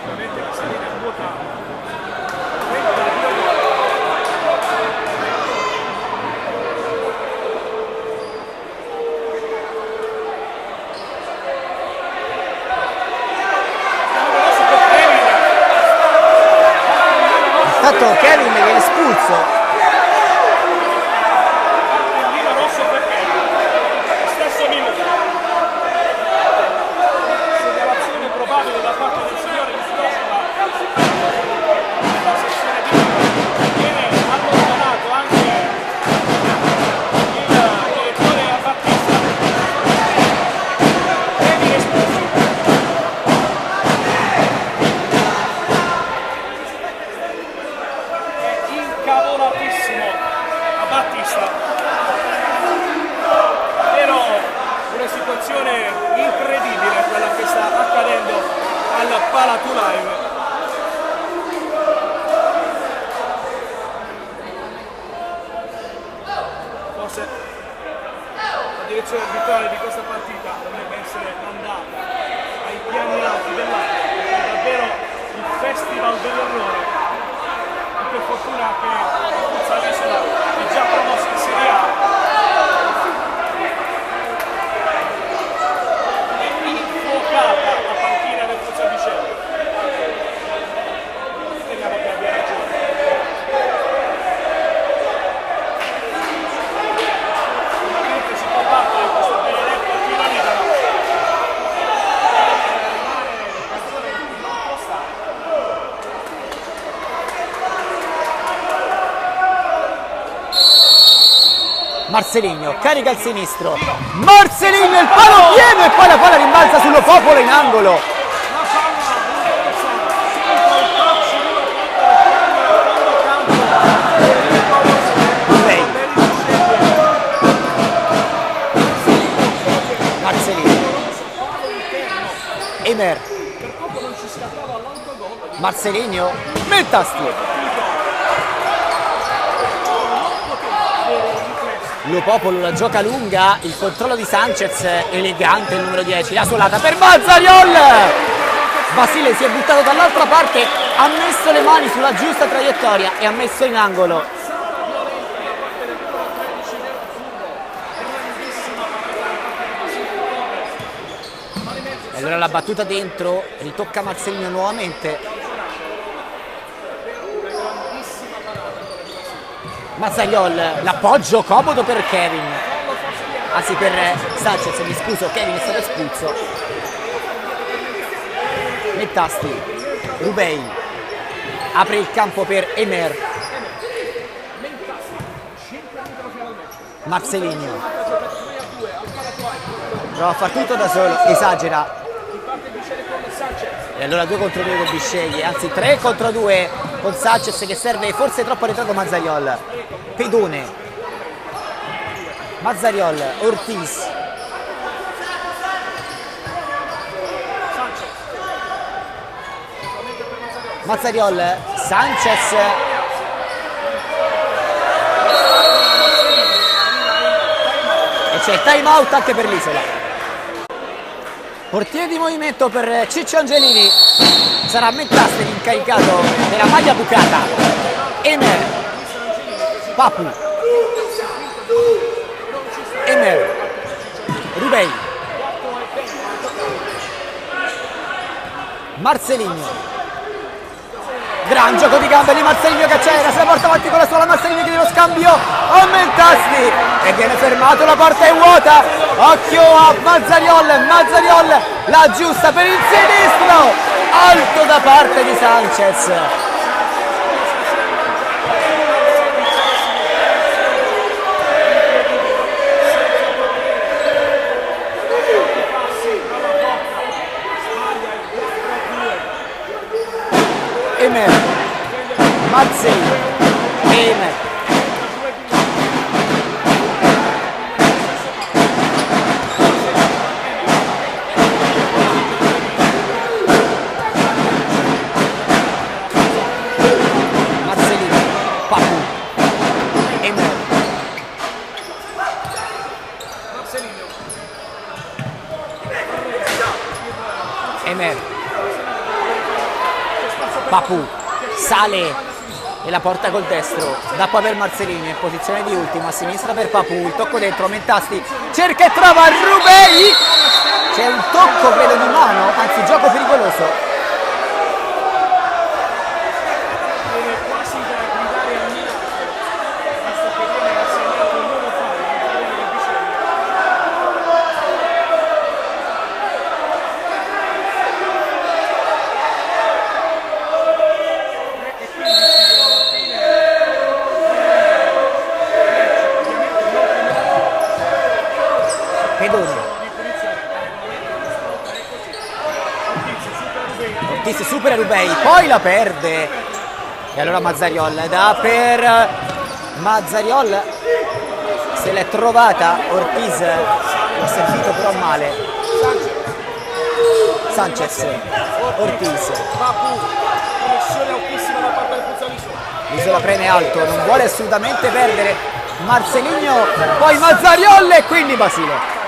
Ovviamente la salita è vuota 32 gol. Adesso per Kevin. Intanto Kevin viene espulso. Cartellino rosso per Kevin. Stesso minuto. Segnalazione probabile da parte del signore Mistosova. La sezione di viene allontanato anche il direttore Battista. Kevin espulso. È incavolatissimo a Battista. Davvero una situazione incredibile quella che sta accadendo al Palatu Live. Forse la direzione arbitrale di questa partita dovrebbe essere mandata ai piani alti dell'Aquila, perché è davvero il festival dell'orrore. E per fortuna che il Fuzzalese è già promosso in Serie A. È infuocata Marcelinho carica il sinistro, Marcelinho il palo pieno e poi la palla rimbalza sullo Popolo in angolo. Rubei, Marcelinho, Emer, Marcelinho, Mentasti. Lo Popolo la gioca lunga, il controllo di Sanchez, elegante il numero 10, la solata per Mazzariol. Basile si è buttato dall'altra parte, ha messo le mani sulla giusta traiettoria e ha messo in angolo. E allora la battuta dentro, ritocca Marcelinho nuovamente. Mazzariol, l'appoggio comodo per Kevin, anzi per Sanchez, mi scuso, Kevin è stato espulso. Mentasti, Rubei, apre il campo per Emer, Marcelinho, prova a far tutto da solo, esagera. E allora 2 contro 2 con Bisceglie, anzi 3 contro 2 con Sanchez che serve forse troppo arretrato Mazzariol. Pedone, Mazzariol, Ortiz, Mazzariol, Sanchez e c'è time out anche per l'Isola. Portiere di movimento per Ciccio Angelini, sarà Mentasti l'incaricato della maglia bucata. Emer, Papu, Emer, Rubei, Marcelinho, gran gioco di gambe di Marcelinho che accelera, se la porta avanti con la sola, Marcelinho chiede lo scambio a Mentasti e viene fermato, la porta è vuota, occhio a Mazzariol, Mazzariol la giusta per il sinistro, alto da parte di Sanchez. Emer, Marcelinho, Emer, Marcelinho, Papu, Emer, Emer, Papu sale e la porta col destro, da poi per Marcelinho in posizione di ultimo, a sinistra per Papu, il tocco dentro, Mentasti cerca e trova Rubei, c'è un tocco credo di mano, anzi gioco pericoloso. Ortiz supera Rubei, poi la perde e allora Mazzariol da per Mazzariol, se l'è trovata Ortiz, l'ha servito però male. Sanchez, Ortiz, l'Isola preme alto, non vuole assolutamente perdere Marcelinho, poi Mazzariol e quindi Basile.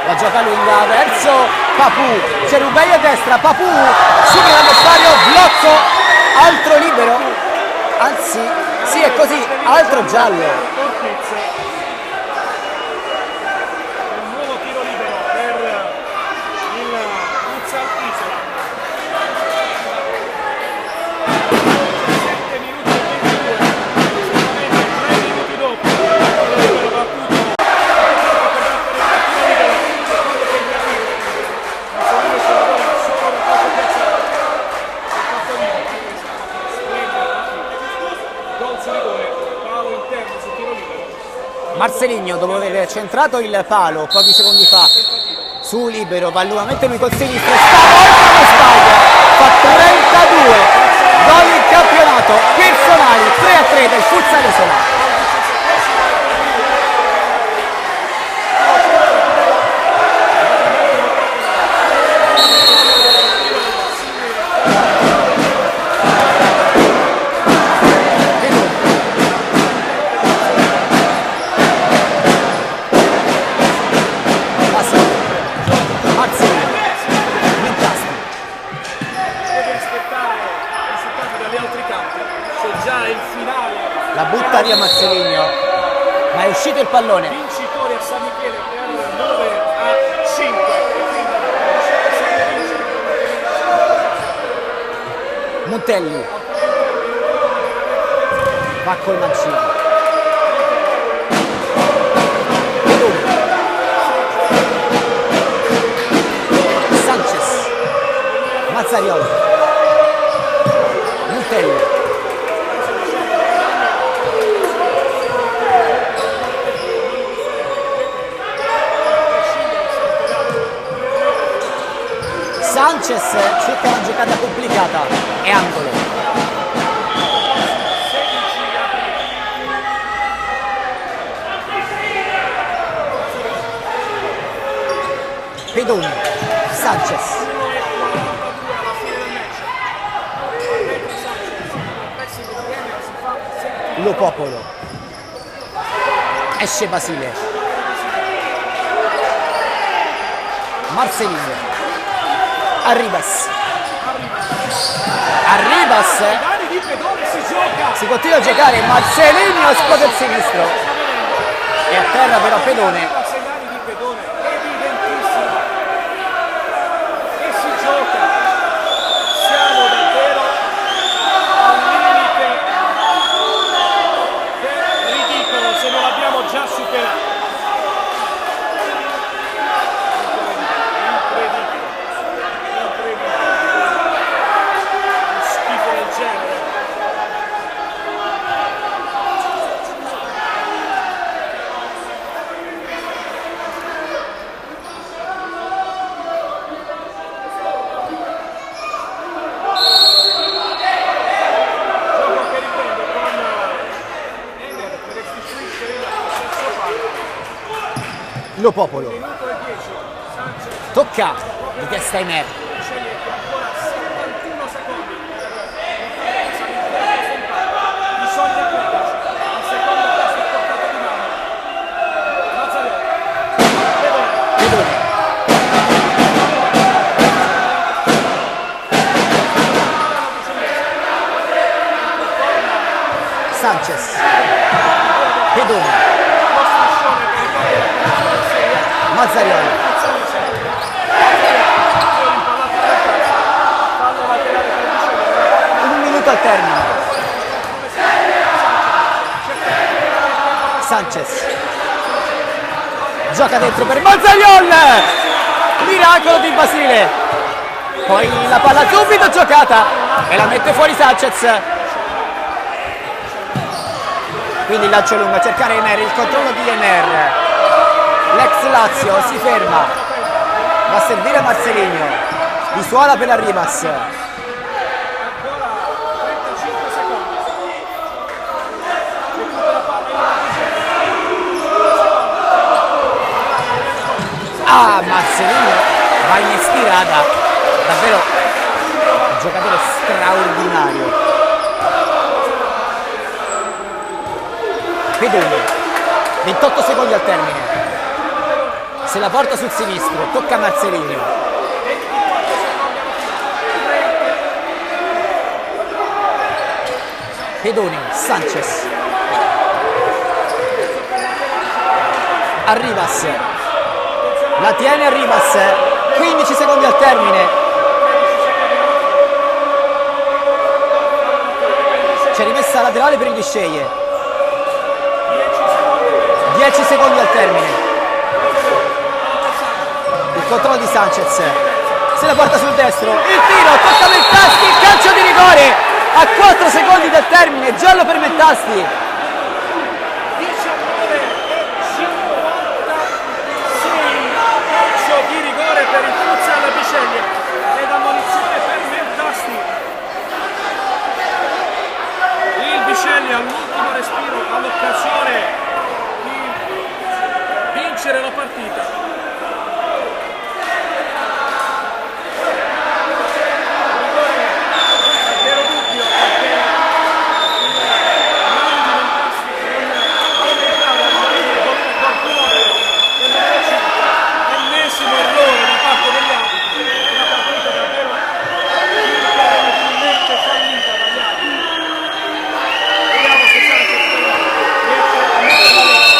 La gioca lunga verso Papu, c'è Rubei a destra, Papu supera l'avversario, blocco, altro libero, anzi sì è così, altro giallo. Un nuovo tiro libero per il Futsal Isola. 7 minuti e 22, esattamente 3 minuti dopo il tiro libero battuto. Marcelinho, dopo aver centrato il palo pochi secondi fa su libero, va nuovamente lui col sinistro, stavolta non sbaglia, fa 32 gol in campionato, personali 3-3 del Futsal Isola. La butta via Marcelinho, ma è uscito il pallone. Vincitore a San Michele per 9-5. Montelli va col mancino. Sanchez, Mazzarioli, Montelli. Sanchez cerca una giocata complicata e angolo. Pedoni, Sanchez. Lo Popolo. Esce Basile. Marcelinho. Arribas, si continua a giocare, Marcelinho esplode il sinistro e a terra però Pedone. E si gioca, siamo davvero al limite del ridicolo se non l'abbiamo già superato. Lo Popolo. Tocca di testa Emer. Sanchez. Pedoni. Mazzarioli. Un minuto al termine. Sanchez gioca dentro per Mazzarioli, miracolo di Basile, poi la palla subito giocata e la mette fuori Sanchez, quindi lancio lungo a cercare Emer, il controllo di Emer. L'ex Lazio si ferma, va a servire Marcelinho, di suola per Arribas. Ah, Marcelinho va in stirata, davvero un giocatore straordinario. Pedoni, 28 secondi al termine. Se la porta sul sinistro, tocca a Marcelinho. Pedoni, Sanchez. Arribas. La tiene Arribas. 15 secondi al termine. C'è rimessa laterale per il Bisceglie. 10 secondi al termine. Il controllo di Sanchez, se la porta sul destro, il tiro, tocca Mentasti, calcio di rigore a 4 secondi dal termine, giallo per Mentasti. 19 vincere la partita. Ennesimo errore da parte degli arbitri, una partita davvero incredibilmente fallita dagli arbitri. Vediamo se Sanchez riesce a mettere la rete.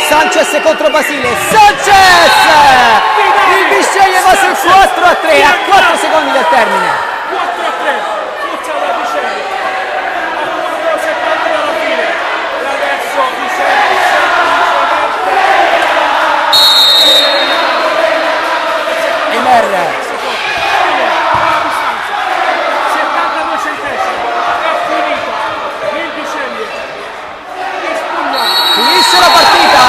Sanchez contro Basile, Sanchez! Il Bisceglie va sul 4-3 a 4 secondi del termine. 4-3, Futsal da Bisceglie, a 4 secondi dalla fine, e adesso Bisceglie Emer, 72 centesimi, è finita, il Bisceglie espugnato. finisce la partita,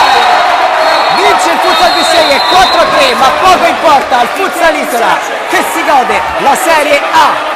vince il Futsal Bisceglie 4-3, ma poco importa al Futsal Isola che si gode la Serie A.